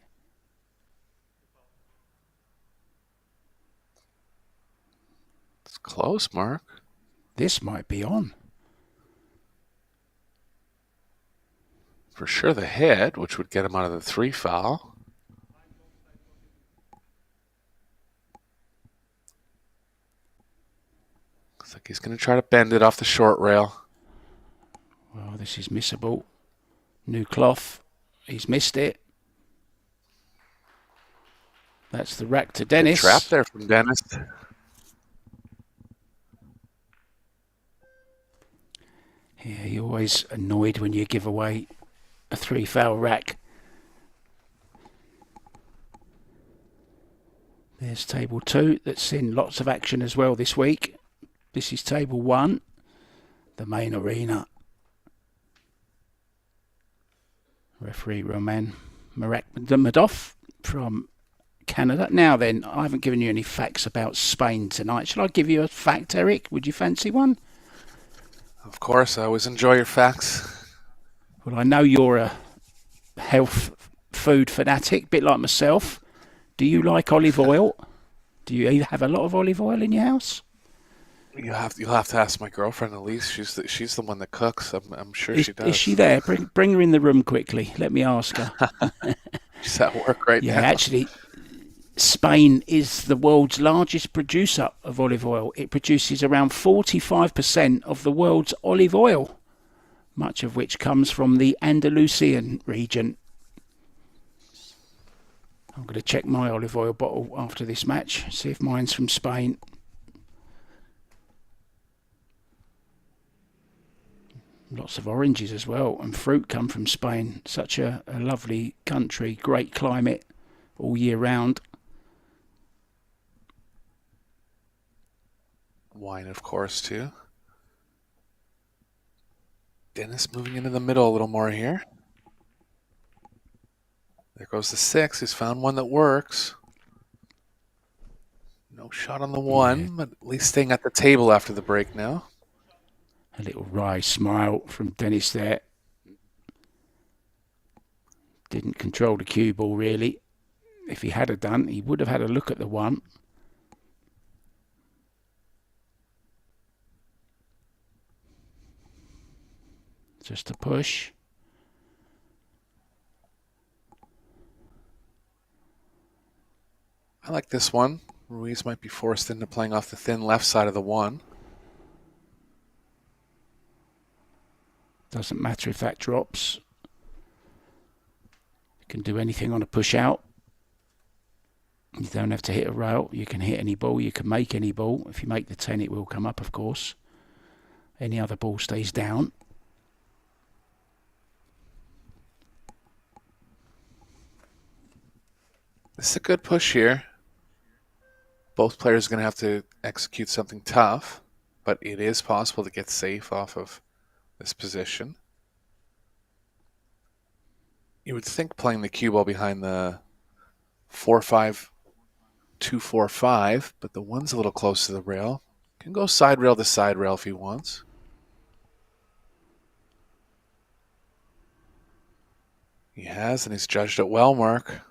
It's close, Mark. This might be on. For sure the hit, which would get him out of the 3 foul. Looks like he's going to try to bend it off the short rail. Well, this is missable. New cloth. He's missed it. That's the rack to Dennis. Good trap there from Dennis. Yeah, you're always annoyed when you give away a 3 foul rack. There's table 2 that's in lots of action as well this week. This is table 1, the main arena. Referee Roman Madoff from Canada. Now then, I haven't given you any facts about Spain tonight. Shall I give you a fact, Eric? Would you fancy one? Of course, I always enjoy your facts. Well, I know you're a health food fanatic, a bit like myself. Do you like olive oil? Do you have a lot of olive oil in your house? You'll have to ask my girlfriend Elise. She's the one that cooks. I'm sure she does. Is she there? Bring her in the room quickly. Let me ask her. She's at work right Yeah, now. actually, Spain is the world's largest producer of olive oil. It produces around 45% of the world's olive oil, much of which comes from the Andalusian region. I'm going to check my olive oil bottle after this match, see if mine's from Spain. Lots of oranges as well, and fruit come from Spain. Such a lovely country, great climate all year round. Wine, of course, too. Dennis moving into the middle a little more here. There goes the 6. He's found one that works. No shot on the 1, but at least staying at the table after the break now. A little wry smile from Dennis there. Didn't control the cue ball really. If he had done, he would have had a look at the 1. Just a push. I like this one. Ruiz might be forced into playing off the thin left side of the 1. Doesn't matter if that drops. You can do anything on a push out. You don't have to hit a rail. You can hit any ball. You can make any ball. If you make the 10, it will come up, of course. Any other ball stays down. This is a good push here. Both players are going to have to execute something tough, but it is possible to get safe off of this position. You would think playing the cue ball behind the 4-5, 2-4-5, but the 1's a little close to the rail. Can go side rail to side rail if he wants. He has, and he's judged it well, Mark.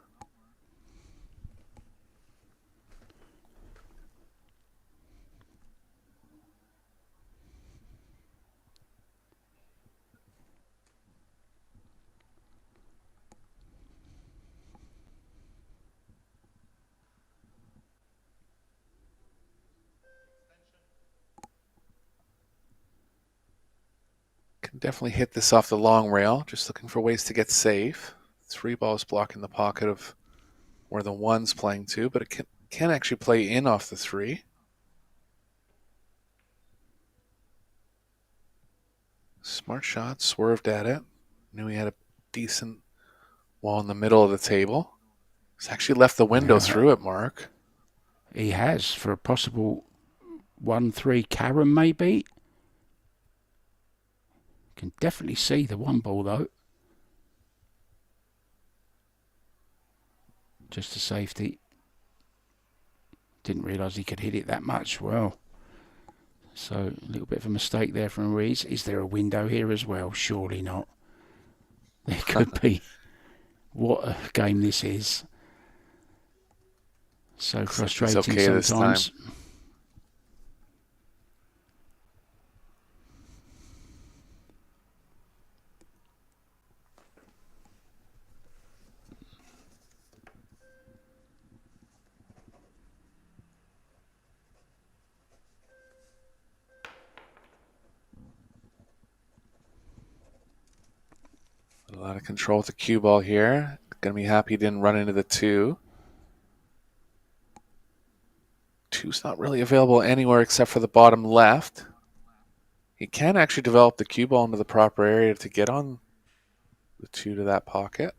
Can definitely hit this off the long rail. Just looking for ways to get safe. 3 balls blocking the pocket of where the 1's playing to, but it can actually play in off the 3. Smart shot, swerved at it. Knew he had a decent wall in the middle of the table. He's actually left the window through it, Mark. He has, for a possible 1-3 carom maybe. Can definitely see the 1 ball though. Just a safety. Didn't realise he could hit it that much. Well, so a little bit of a mistake there from Ruiz. Is there a window here as well? Surely not. There could be. What a game this is. So frustrating okay sometimes. A lot of control with the cue ball here. Going to be happy he didn't run into the 2. 2's not really available anywhere except for the bottom left. He can actually develop the cue ball into the proper area to get on the 2 to that pocket.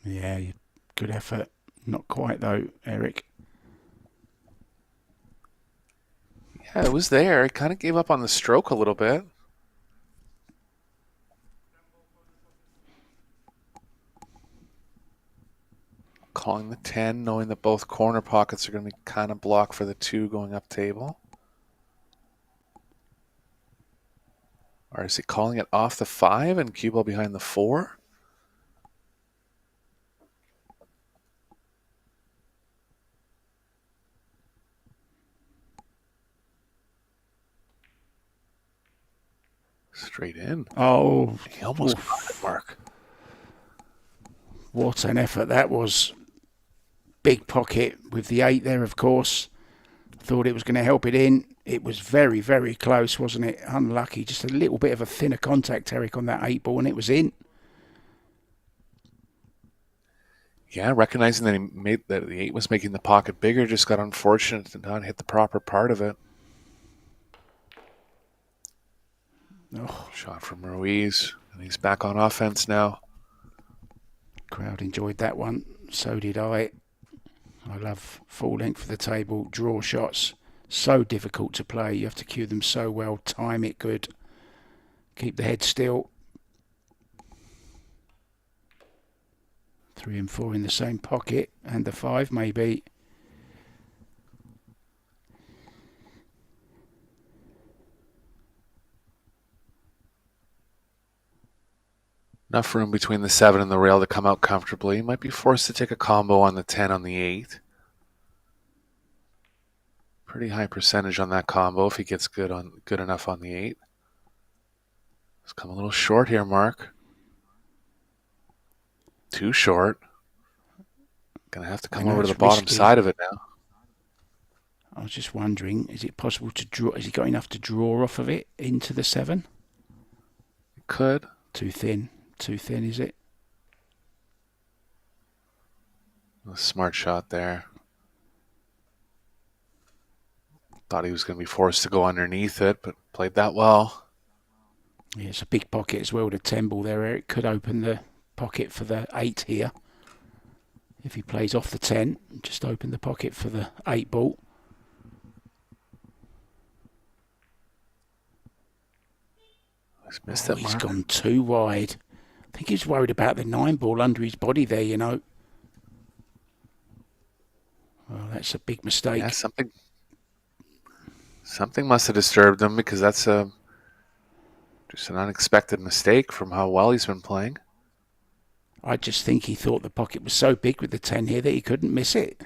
Yeah, good effort. Not quite though, Eric. Yeah, it was there. He kind of gave up on the stroke a little bit. Calling the 10, knowing that both corner pockets are going to be kind of blocked for the 2 going up table. Or is he calling it off the 5 and cue ball behind the 4? Straight in. Oh, He almost got it, Mark. What an effort that was. Big pocket with the 8 there, of course. Thought it was going to help it in. It was very, very close, wasn't it? Unlucky. Just a little bit of a thinner contact, Eric, on that 8 ball, and it was in. Yeah, recognizing that the 8 was making the pocket bigger, just got unfortunate to not hit the proper part of it. Oh. Shot from Ruiz, and he's back on offense now. Crowd enjoyed that one. So did I. I love full length of the table, draw shots. So difficult to play. You have to cue them so well, time it good, keep the head still. 3 and 4 in the same pocket, and the 5 maybe. Enough room between the 7 and the rail to come out comfortably. He might be forced to take a combo on the 10 on the 8. Pretty high percentage on that combo if he gets good enough on the 8. He's come a little short here, Mark. Too short. Gonna have to come over to the bottom side of it now. I was just wondering, is it possible to draw? Has he got enough to draw off of it into the 7? It could. Too thin. Too thin, is it? A smart shot there. Thought he was going to be forced to go underneath it, but played that well. Yeah, it's a big pocket as well. The 10 ball there, Eric, could open the pocket for the 8 here. If he plays off the 10, just open the pocket for the 8 ball. He's missed it, He's Mark. gone too wide. I think he's worried about the 9 ball under his body there, you know. Well, that's a big mistake. Yeah, something must have disturbed him, because that's just an unexpected mistake from how well he's been playing. I just think he thought the pocket was so big with the 10 here that he couldn't miss it.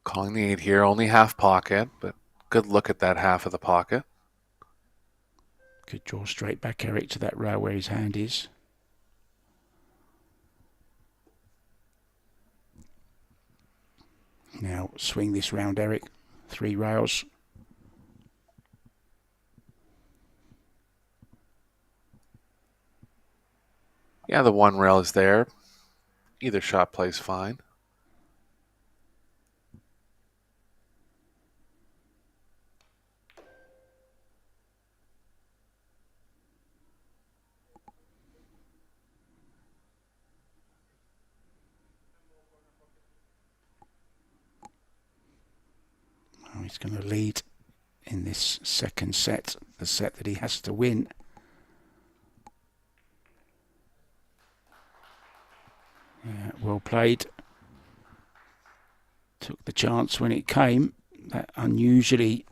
Calling the 8 here, only half pocket, but good look at that half of the pocket. Could draw straight back, Eric, to that rail where his hand is. Now swing this round, Eric. 3 rails. Yeah, the 1 rail is there. Either shot plays fine. He's going to lead in this second set, the set that he has to win. Yeah, well played. Took the chance when it came. That unusually,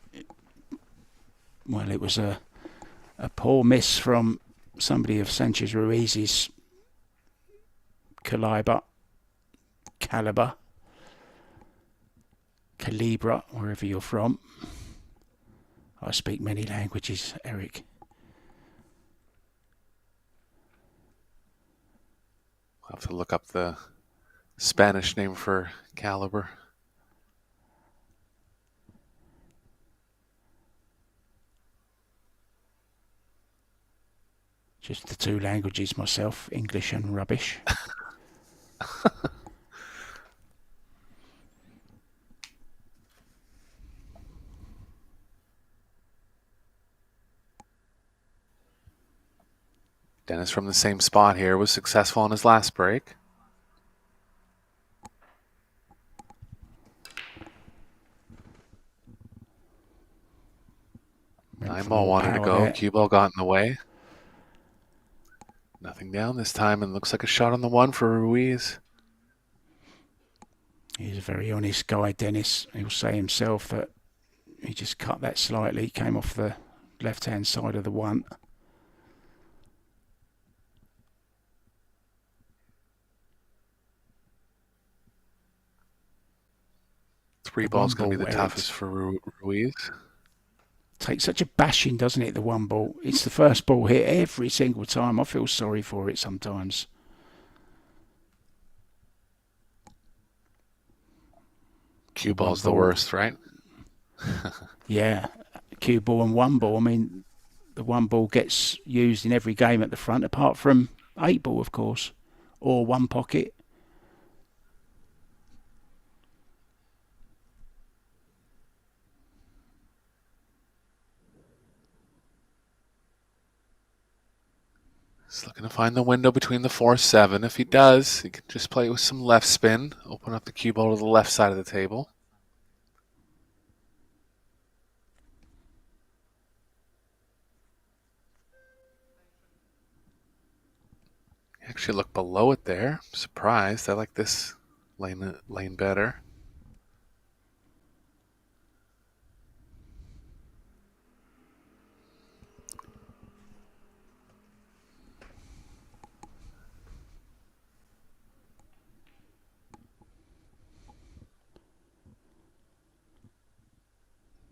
well, it was a poor miss from somebody of Sanchez Ruiz's caliber, wherever you're from. I speak many languages, Eric. I'll have to look up the Spanish name for caliber. Just the 2 languages myself, English and rubbish. Dennis from the same spot here was successful on his last break. Nine ball wanted to go. Cue ball got in the way. Nothing down this time, and looks like a shot on the 1 for Ruiz. He's a very honest guy, Dennis. He'll say himself that he just cut that slightly, came off the left-hand side of the one. Three ball's going to be the toughest for Ruiz. Takes such a bashing, doesn't it, the one ball? It's the first ball hit every single time. I feel sorry for it sometimes. Cue ball's the worst, right? Yeah, cue ball and one ball. I mean, the one ball gets used in every game at the front, apart from 8 ball, of course, or one pocket. He's looking to find the window between the 4-7. If he does, he can just play with some left spin, open up the cue ball to the left side of the table. Actually look below it there. I'm surprised. I like this lane better.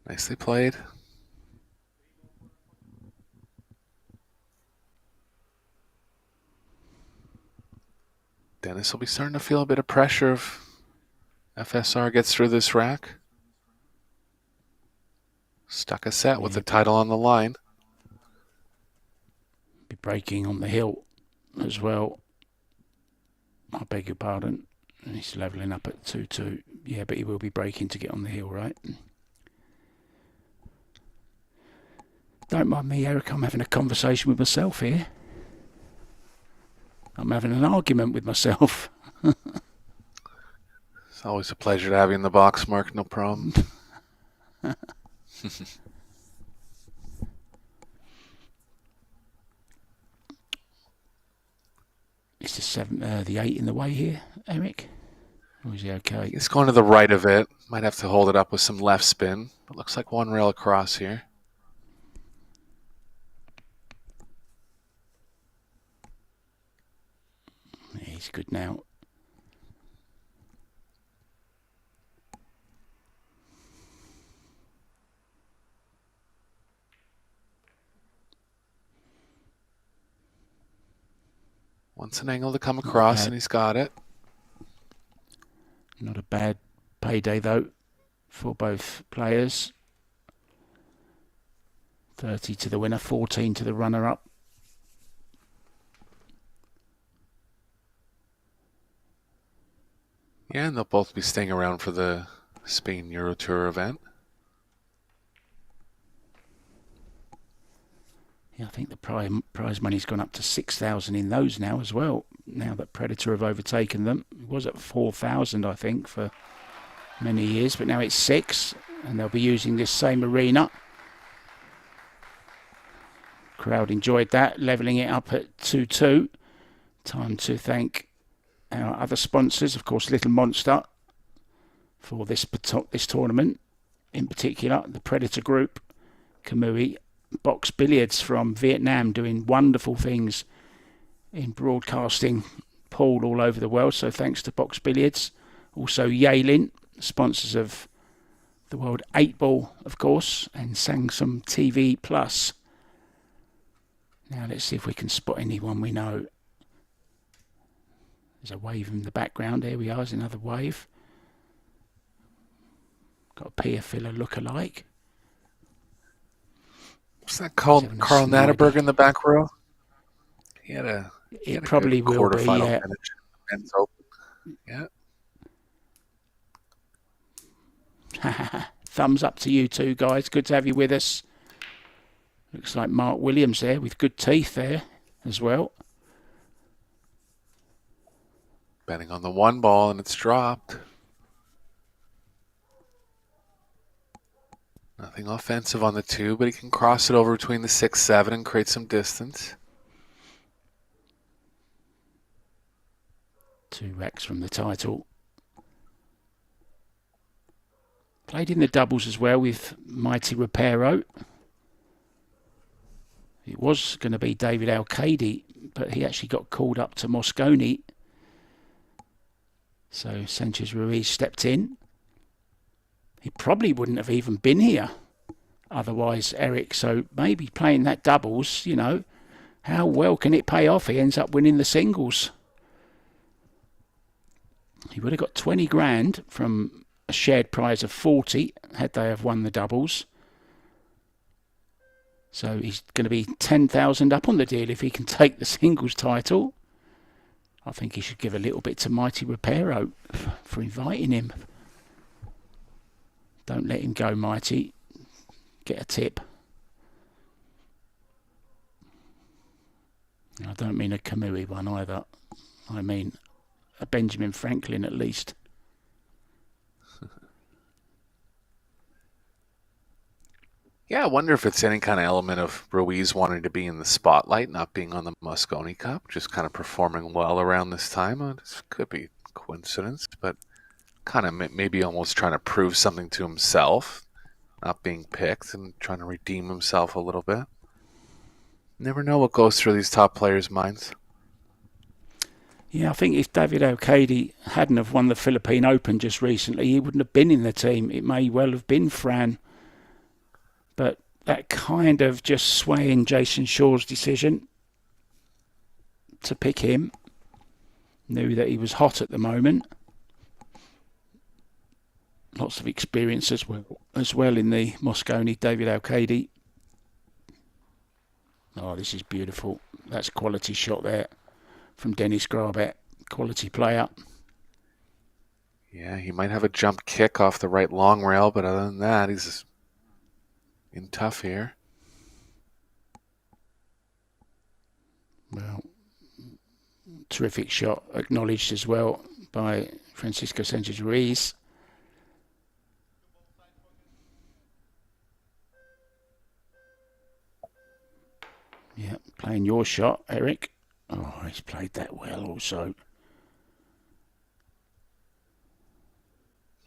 Nicely played. Dennis will be starting to feel a bit of pressure if FSR gets through this rack. Stuck a set with the title on the line. Be breaking on the hill as well. I beg your pardon. He's levelling up at 2-2. Yeah, but he will be breaking to get on the hill, right? Don't mind me, Eric. I'm having a conversation with myself here. I'm having an argument with myself. It's always a pleasure to have you in the box, Mark. No problem. Is the 8 in the way here, Eric? Or is he okay? He's going to the right of it. Might have to hold it up with some left spin. But looks like one rail across here. Yeah, he's good now. Wants an angle to come across, and he's got it. Not a bad payday, though, for both players. 30 to the winner, 14 to the runner-up. Yeah, and they'll both be staying around for the Spain Euro Tour event. Yeah, I think the prize money's gone up to 6,000 in those now as well. Now that Predator have overtaken them, it was at 4,000, I think, for many years, but now it's 6, and they'll be using this same arena. Crowd enjoyed that, levelling it up at 2-2. Time to thank our other sponsors, of course, Little Monster, for this tournament. In particular, the Predator Group, Kamui, Box Billiards from Vietnam, doing wonderful things in broadcasting pool all over the world. So thanks to Box Billiards. Also Yalin, sponsors of the World 8 Ball, of course, and Samsung TV Plus. Now let's see if we can spot anyone we know. There's a wave in the background. There we are. There's another wave. Got a Pia Filler look-alike. What's that called? Carl Natterberg in the back row? He had a probably will be, yeah. Men's Open. Yeah. Thumbs up to you two guys. Good to have you with us. Looks like Mark Williams there with good teeth there as well. Betting on the one ball, and it's dropped. Nothing offensive on the 2, but he can cross it over between the 6-7 and create some distance. 2 racks from the title. Played in the doubles as well with Mighty Reparo. It was going to be David Al-Qaedi, but he actually got called up to Moscone. So Sanchez Ruiz stepped in. He probably wouldn't have even been here otherwise, Eric. So maybe playing that doubles, you know, how well can it pay off? He ends up winning the singles. He would have got 20 grand from a shared prize of 40 had they have won the doubles. So he's going to be 10,000 up on the deal if he can take the singles title. I think he should give a little bit to Mighty Reparo for inviting him. Don't let him go, Mighty. Get a tip. I don't mean a Kamui one either. I mean a Benjamin Franklin at least. Yeah, I wonder if it's any kind of element of Ruiz wanting to be in the spotlight, not being on the Moscone Cup, just kind of performing well around this time. This could be coincidence, but kind of maybe almost trying to prove something to himself, not being picked and trying to redeem himself a little bit. Never know what goes through these top players' minds. Yeah, I think if David Al-Qaedi hadn't have won the Philippine Open just recently, he wouldn't have been in the team. It may well have been Fran. But that kind of just swaying Jason Shaw's decision to pick him, knew that he was hot at the moment. Lots of experience as well in the Moscone, David Al-Qaedi. Oh, this is beautiful. That's a quality shot there from Dennis GRABE. Quality player. Yeah, he might have a jump kick off the right long rail, but other than that, he's in tough here. Well, terrific shot, acknowledged as well by Francisco Sanchez Ruiz. Yeah, playing your shot, Eric. Oh, he's played that well also.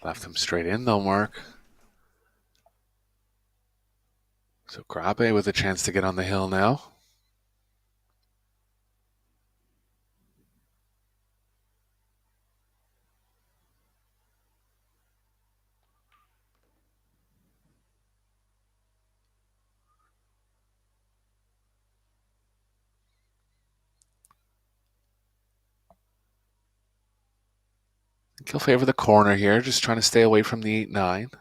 Left him straight in though, Mark. So GRABE with a chance to get on the hill now. I think he'll favor the corner here, just trying to stay away from the 8-9.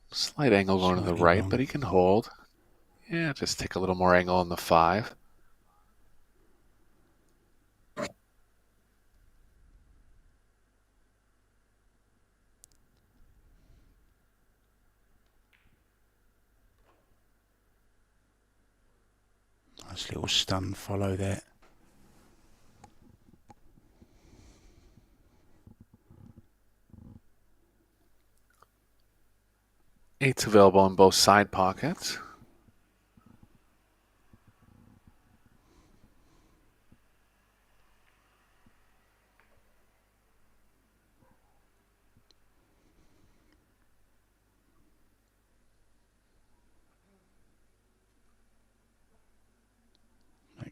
Slight angle going to the right, but he can hold. Yeah, just take a little more angle on the 5. Nice little stun follow there. Eights available in both side pockets.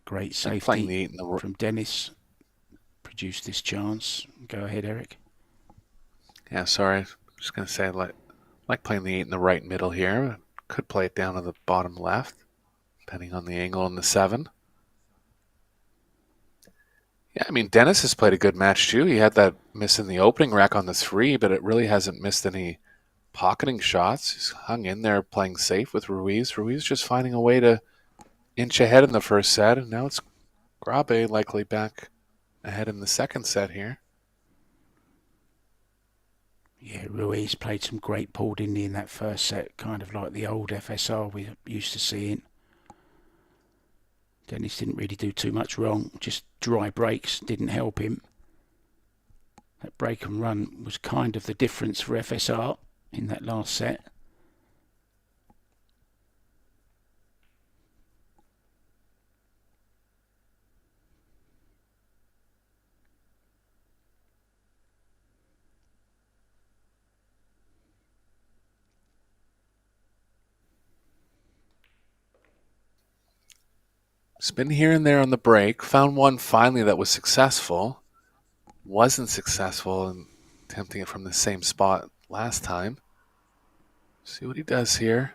Great safety from Dennis. Produced this chance. Go ahead, Eric. Yeah, sorry. I'm just going to say I like playing the 8 in the right middle here. Could play it down to the bottom left, depending on the angle on the 7. Yeah, I mean, Dennis has played a good match too. He had that miss in the opening rack on the 3, but it really hasn't missed any pocketing shots. He's hung in there playing safe with Ruiz. Ruiz just finding a way to inch ahead in the first set, and now it's GRABE likely back ahead in the second set here. Yeah, Ruiz played some great pool, didn't he, in that first set, kind of like the old FSR we used to seeing. Dennis didn't really do too much wrong, just dry breaks didn't help him. That break and run was kind of the difference for FSR in that last set. He's been here and there on the break. Found one finally that was successful. Wasn't successful in attempting it from the same spot last time. See what he does here.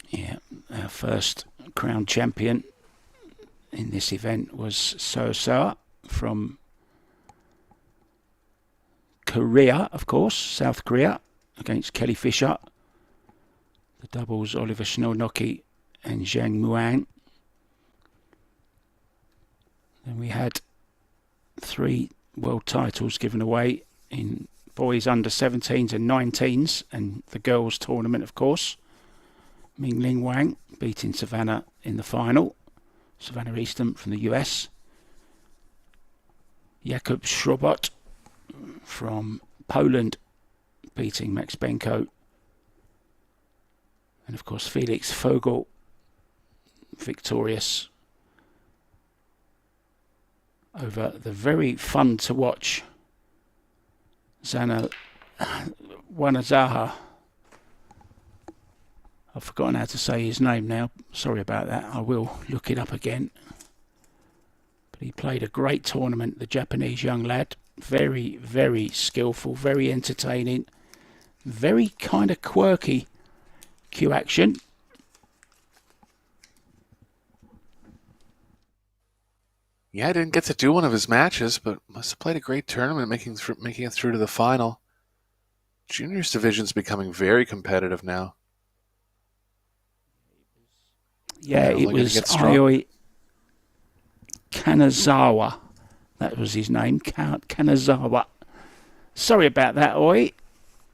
Yeah, our first crown champion in this event was So from Korea, of course, South Korea, against Kelly Fisher. The doubles, Oliver Schnellnocky and Zhang Muang. Then we had 3 world titles given away in boys under 17s and 19s, and the girls tournament, of course. Mingling Wang beating Savannah in the final. Savannah Easton from the US. Jakub Schrobot from Poland beating Max Benko. And of course Felix Vogel victorious over the very fun to watch Zana Wanazaha. I've forgotten how to say his name now. Sorry about that. I will look it up again. But he played a great tournament, the Japanese young lad. Very, very skillful, very entertaining. Very kind of quirky cue action. Yeah, I didn't get to do one of his matches, but must have played a great tournament, making it through to the final. Juniors division's becoming very competitive now. Yeah, it was Ayoi Kanazawa. That was his name, Kanazawa. Sorry about that, Oi.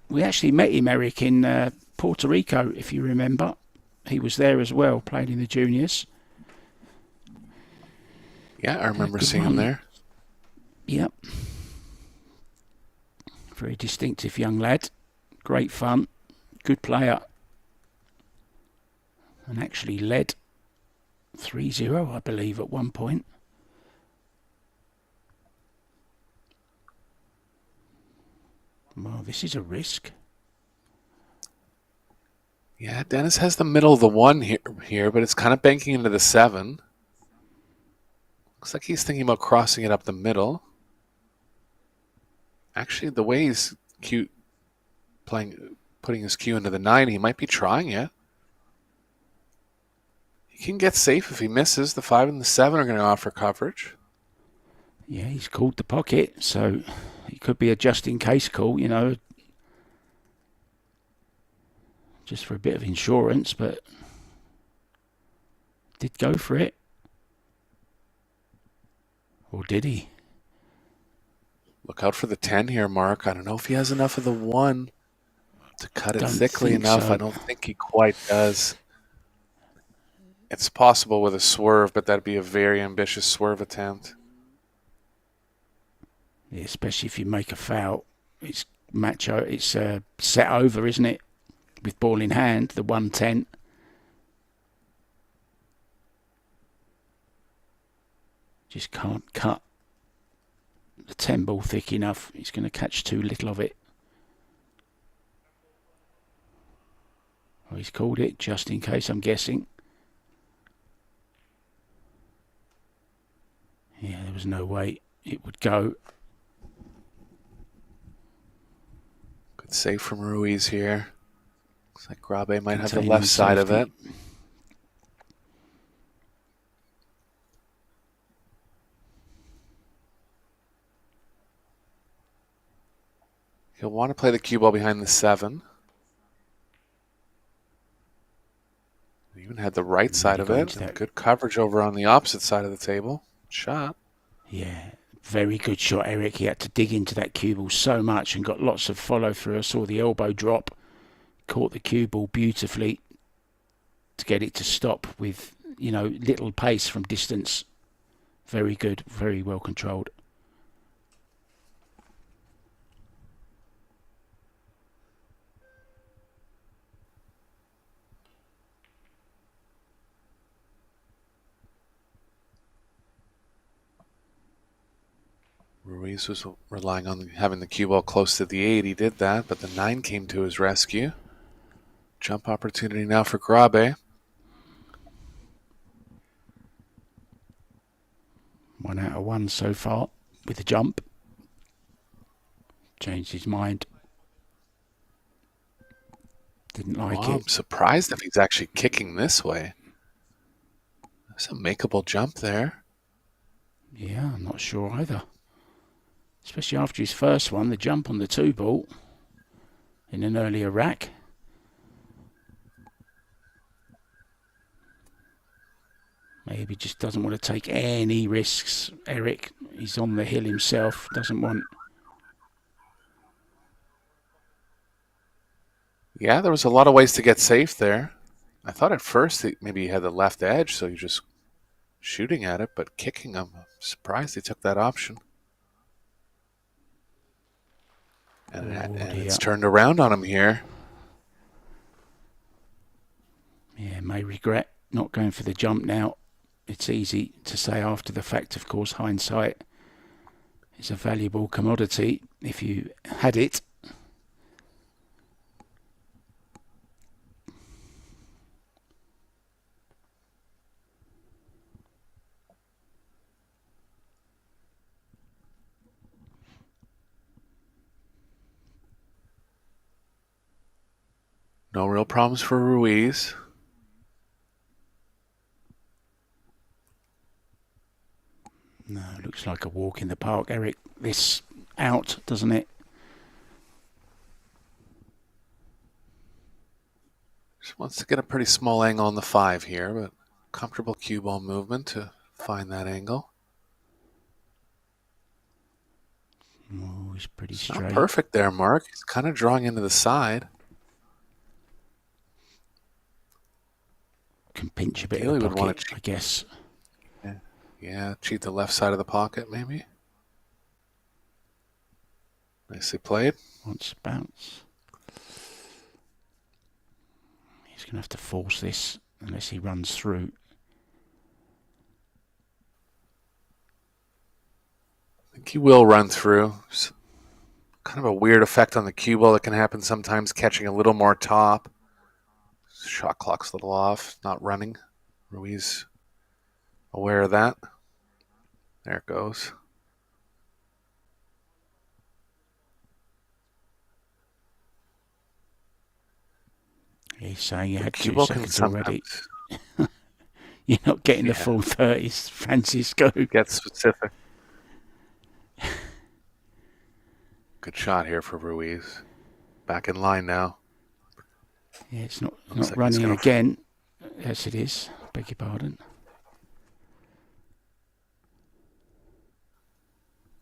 We actually met him, Eric, in Puerto Rico, if you remember. He was there as well, playing in the juniors. Yeah, I remember seeing him there. Yep. Very distinctive young lad. Great fun. Good player. And actually led 3-0, I believe, at one point. Well, this is a risk. Yeah, Dennis has the middle of the 1 here, but it's kind of banking into the 7. Looks like he's thinking about crossing it up the middle. Actually, the way he's putting his cue into the 9, he might be trying it. He can get safe if he misses. The 5 and the 7 are going to offer coverage. Yeah, he's called the pocket, so it could be a just-in-case call, you know, just for a bit of insurance, but did go for it. Or did he? Look out for the 10 here, Mark. I don't know if he has enough of the 1 to cut it thickly enough. So. I don't think he quite does. It's possible with a swerve, but that'd be a very ambitious swerve attempt. Yeah, especially if you make a foul. It's set over, isn't it? With ball in hand, the 110. Just can't cut the 10 ball thick enough. He's going to catch too little of it. Oh, he's called it just in case, I'm guessing. Yeah, there was no way it would go. Good save from Ruiz here. Looks like Grabe might have the left side of it. He'll want to play the cue ball behind the 7. He even had the right side of it. And good coverage over on the opposite side of the table. Shot. Yeah, very good shot, Eric. He had to dig into that cue ball so much and got lots of follow through. I saw the elbow drop, caught the cue ball beautifully to get it to stop with, you know, little pace from distance. Very good, very well controlled. Ruiz was relying on having the cue ball close to the 8. He did that, but the 9 came to his rescue. Jump opportunity now for GRABE. 1 out of 1 so far with the jump. Changed his mind. Didn't like it. I'm surprised if he's actually kicking this way. There's a makeable jump there. Yeah, I'm not sure either. Especially after his first one, the jump on the 2 ball in an earlier rack. Maybe just doesn't want to take any risks. Eric, he's on the hill himself, doesn't want... Yeah, there was a lot of ways to get safe there. I thought at first that maybe he had the left edge, so you're just shooting at it, but kicking him. I'm surprised he took that option. And it's turned around on him here. Yeah, may regret not going for the jump now. It's easy to say after the fact, of course. Hindsight is a valuable commodity if you had it. No real problems for Ruiz. No, looks like a walk in the park, Eric. This out, doesn't it? Just wants to get a pretty small angle on the 5 here, but comfortable cue ball movement to find that angle. Oh, he's pretty It's straight. not perfect there, Mark. He's kind of drawing into the side. Can pinch a bit Ideally of the would want pocket, to I guess. Yeah, cheat the left side of the pocket, maybe. Nicely played. Wants a bounce. He's going to have to force this unless he runs through. I think he will run through. It's kind of a weird effect on the cue ball that can happen sometimes, catching a little more top. Shot clock's a little off, not running. Ruiz aware of that. There it goes. He's saying you had Cue 2 ball can seconds already. sometimes You're not getting the full 30s, Francisco. get specific. Good shot here for Ruiz. Back in line now. Yeah, it's not like running again. Yes, it is. Beg your pardon.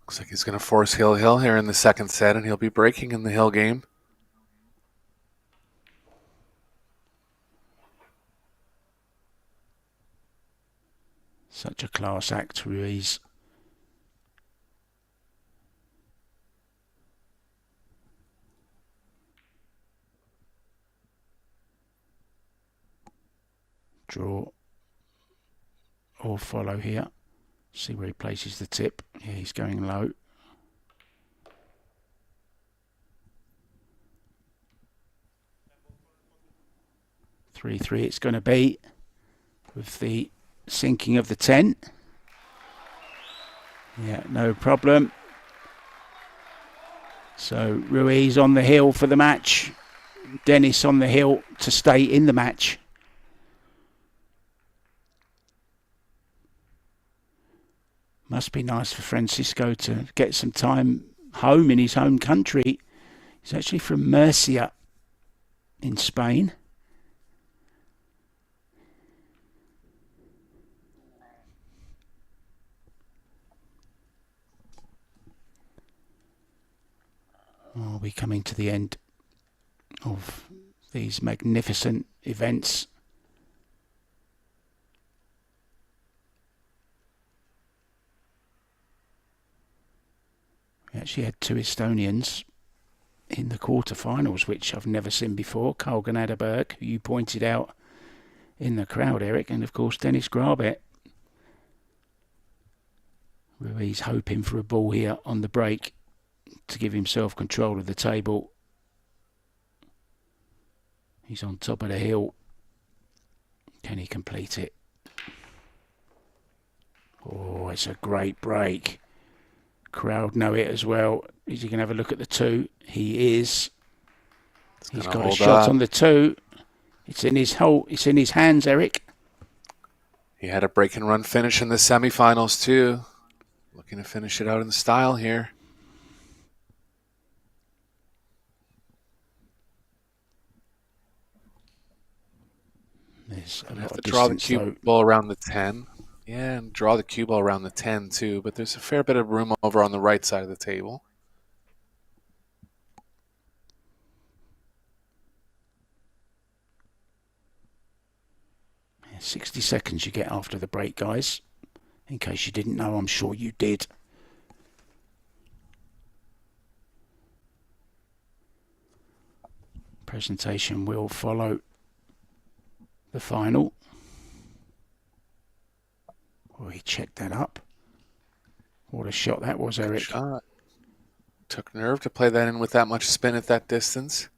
Looks like he's going to force hill here in the second set, and he'll be breaking in the hill game. Such a class act, Ruiz. Draw or follow here. See where he places the tip. Yeah, he's going low. Three it's going to be with the sinking of the 10. Yeah, no problem. So Ruiz on the hill for the match. Dennis on the hill to stay in the match. Must be nice for Francisco to get some time home in his home country. He's actually from Murcia in Spain. We'll be coming to the end of these magnificent events. We actually had 2 Estonians in the quarterfinals, which I've never seen before. Carl Gnaderberg, who you pointed out in the crowd, Eric, and of course Dennis GRABE. Ruiz hoping for a ball here on the break to give himself control of the table. He's on top of the hill. Can he complete it? Oh, it's a great break. Crowd know it as well. Is he going to have a look at the 2? He is. He's got a shot on the 2. It's in his hole. It's in his hands, Eric. He had a break and run finish in the semifinals too. Looking to finish it out in style here. There's a lot have of to draw the distance, cue ball around the 10. Yeah, and draw the cue ball around the 10 too, but there's a fair bit of room over on the right side of the table. Yeah, 60 seconds you get after the break, guys. In case you didn't know, I'm sure you did. Presentation will follow the final. Oh, he checked that up. What a shot that was, Eric. Good shot. Took nerve to play that in with that much spin at that distance.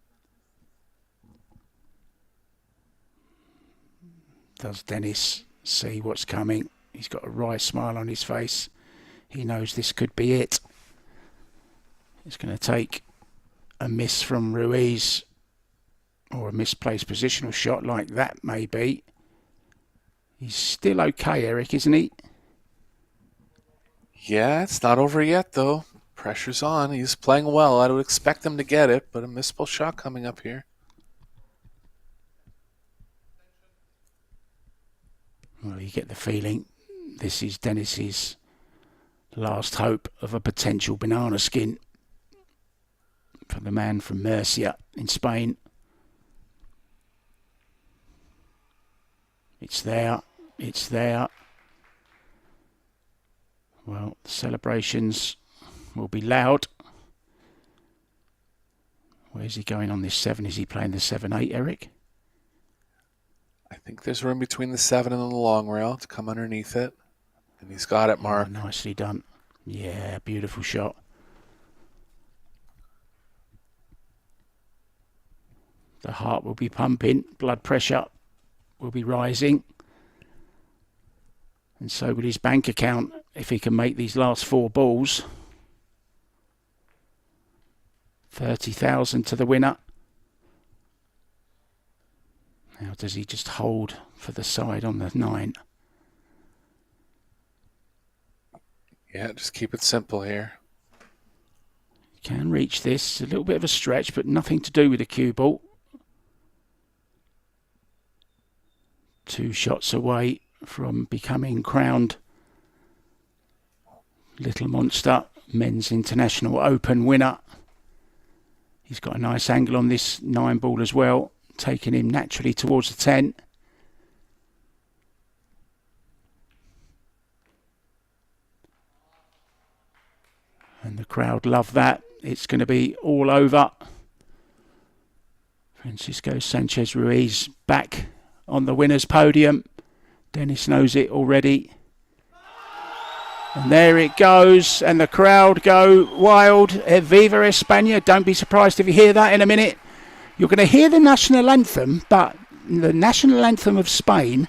Does Dennis see what's coming? He's got a wry smile on his face. He knows this could be it. It's going to take a miss from Ruiz, or a misplaced positional shot like that, maybe. He's still okay, Eric, isn't he? Yeah, it's not over yet, though. Pressure's on. He's playing well. I would expect him to get it, but a missable shot coming up here. Well, you get the feeling this is Dennis's last hope of a potential banana skin for the man from Murcia in Spain. It's there. It's there. Well, the celebrations will be loud. Where's he going on this 7? Is he playing the 7-8, Eric? I think there's room between the 7 and the long rail to come underneath it. And he's got it, Mark. Oh, nicely done. Yeah, beautiful shot. The heart will be pumping. Blood pressure will be rising. And so will his bank account if he can make these last 4 balls. 30,000 to the winner. Now does he just hold for the side on the 9? Yeah, just keep it simple here. Can reach this. A little bit of a stretch, but nothing to do with the cue ball. 2 shots away from becoming crowned Little Monster Men's International Open winner. He's got a nice angle on this 9 ball as well, taking him naturally towards the 10. And the crowd love that. It's going to be all over. Francisco Sanchez Ruiz back on the winner's podium. Dennis knows it already. And there it goes, and the crowd go wild. Viva España. Don't be surprised if you hear that in a minute. You're going to hear the national anthem, but the national anthem of Spain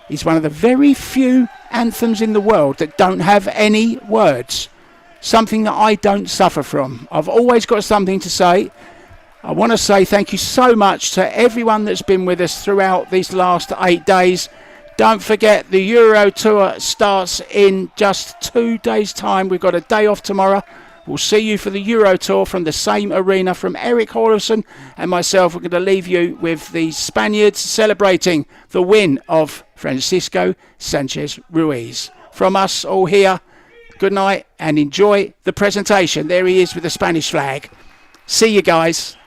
is one of the very few anthems in the world that don't have any words. Something that I don't suffer from. I've always got something to say. I want to say thank you so much to everyone that's been with us throughout these last 8 days. Don't forget, the Euro Tour starts in just 2 days' time. We've got a day off tomorrow. We'll see you for the Euro Tour from the same arena. From Eric Hallison and myself, we're going to leave you with the Spaniards celebrating the win of Francisco Sanchez Ruiz. From us all here, good night and enjoy the presentation. There he is with the Spanish flag. See you guys.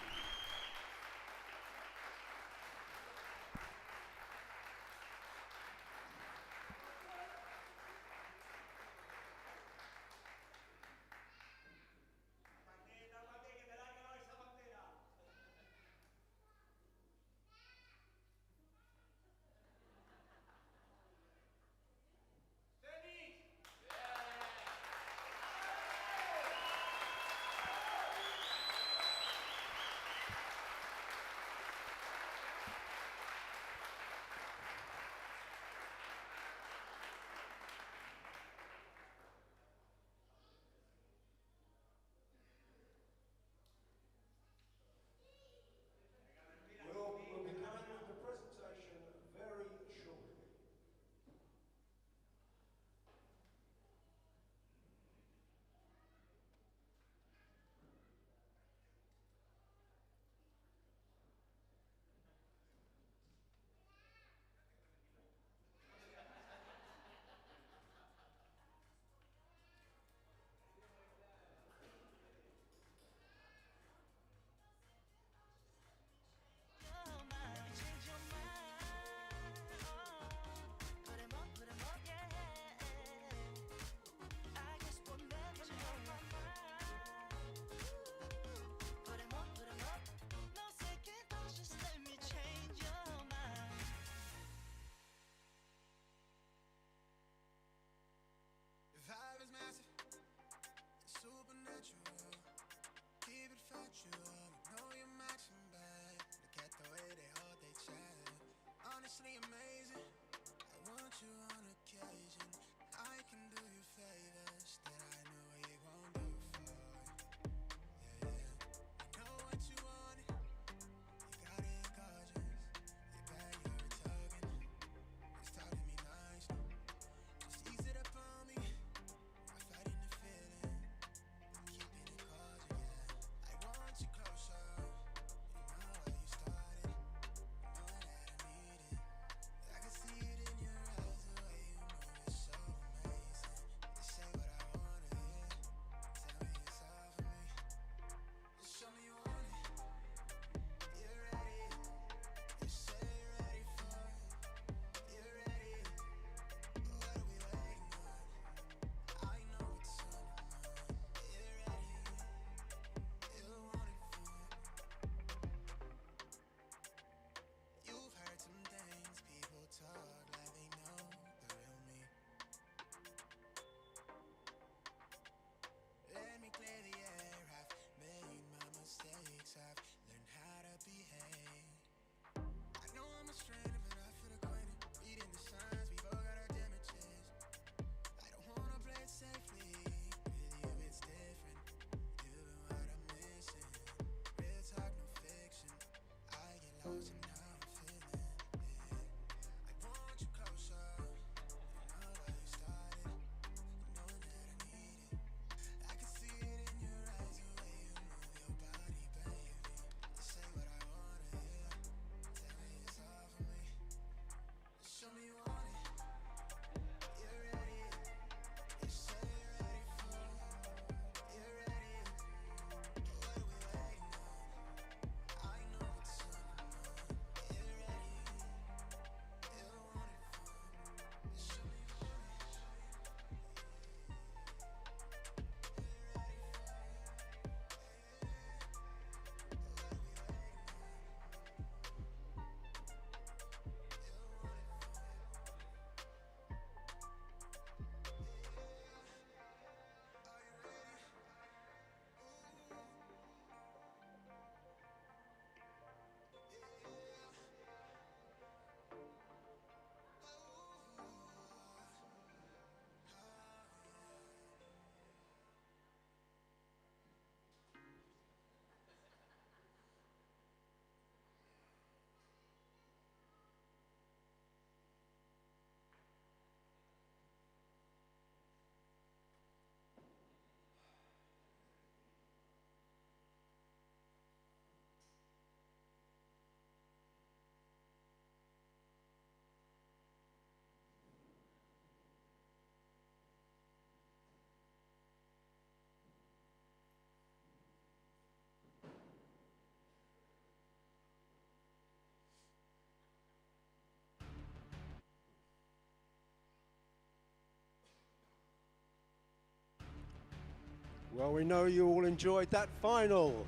Well, we know you all enjoyed that final,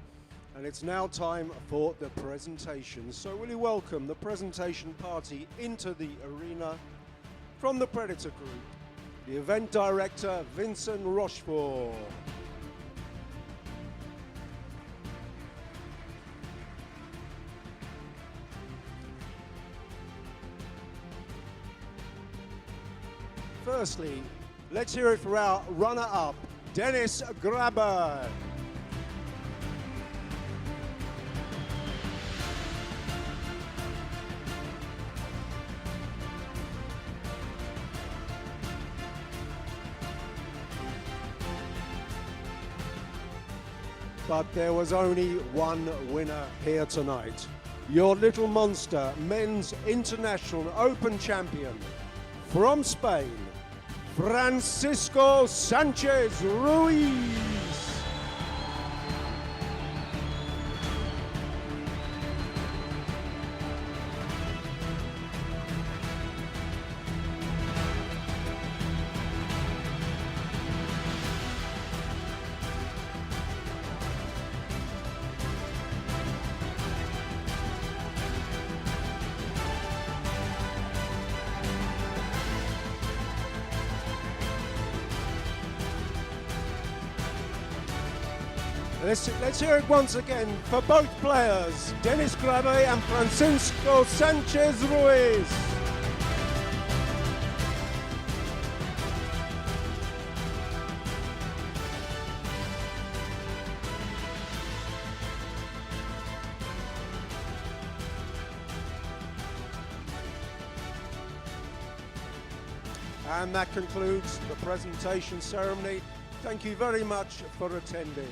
and it's now time for the presentation. So will you welcome the presentation party into the arena from the Predator Group, the event director, Vincent Rochefort. Firstly, let's hear it for our runner-up, Dennis GRABE. But there was only one winner here tonight. Your little monster men's international open champion from Spain, Francisco Sanchez Ruiz. Let's hear it once again for both players, Dennis GRABE and Francisco Sanchez Ruiz. And that concludes the presentation ceremony. Thank you very much for attending.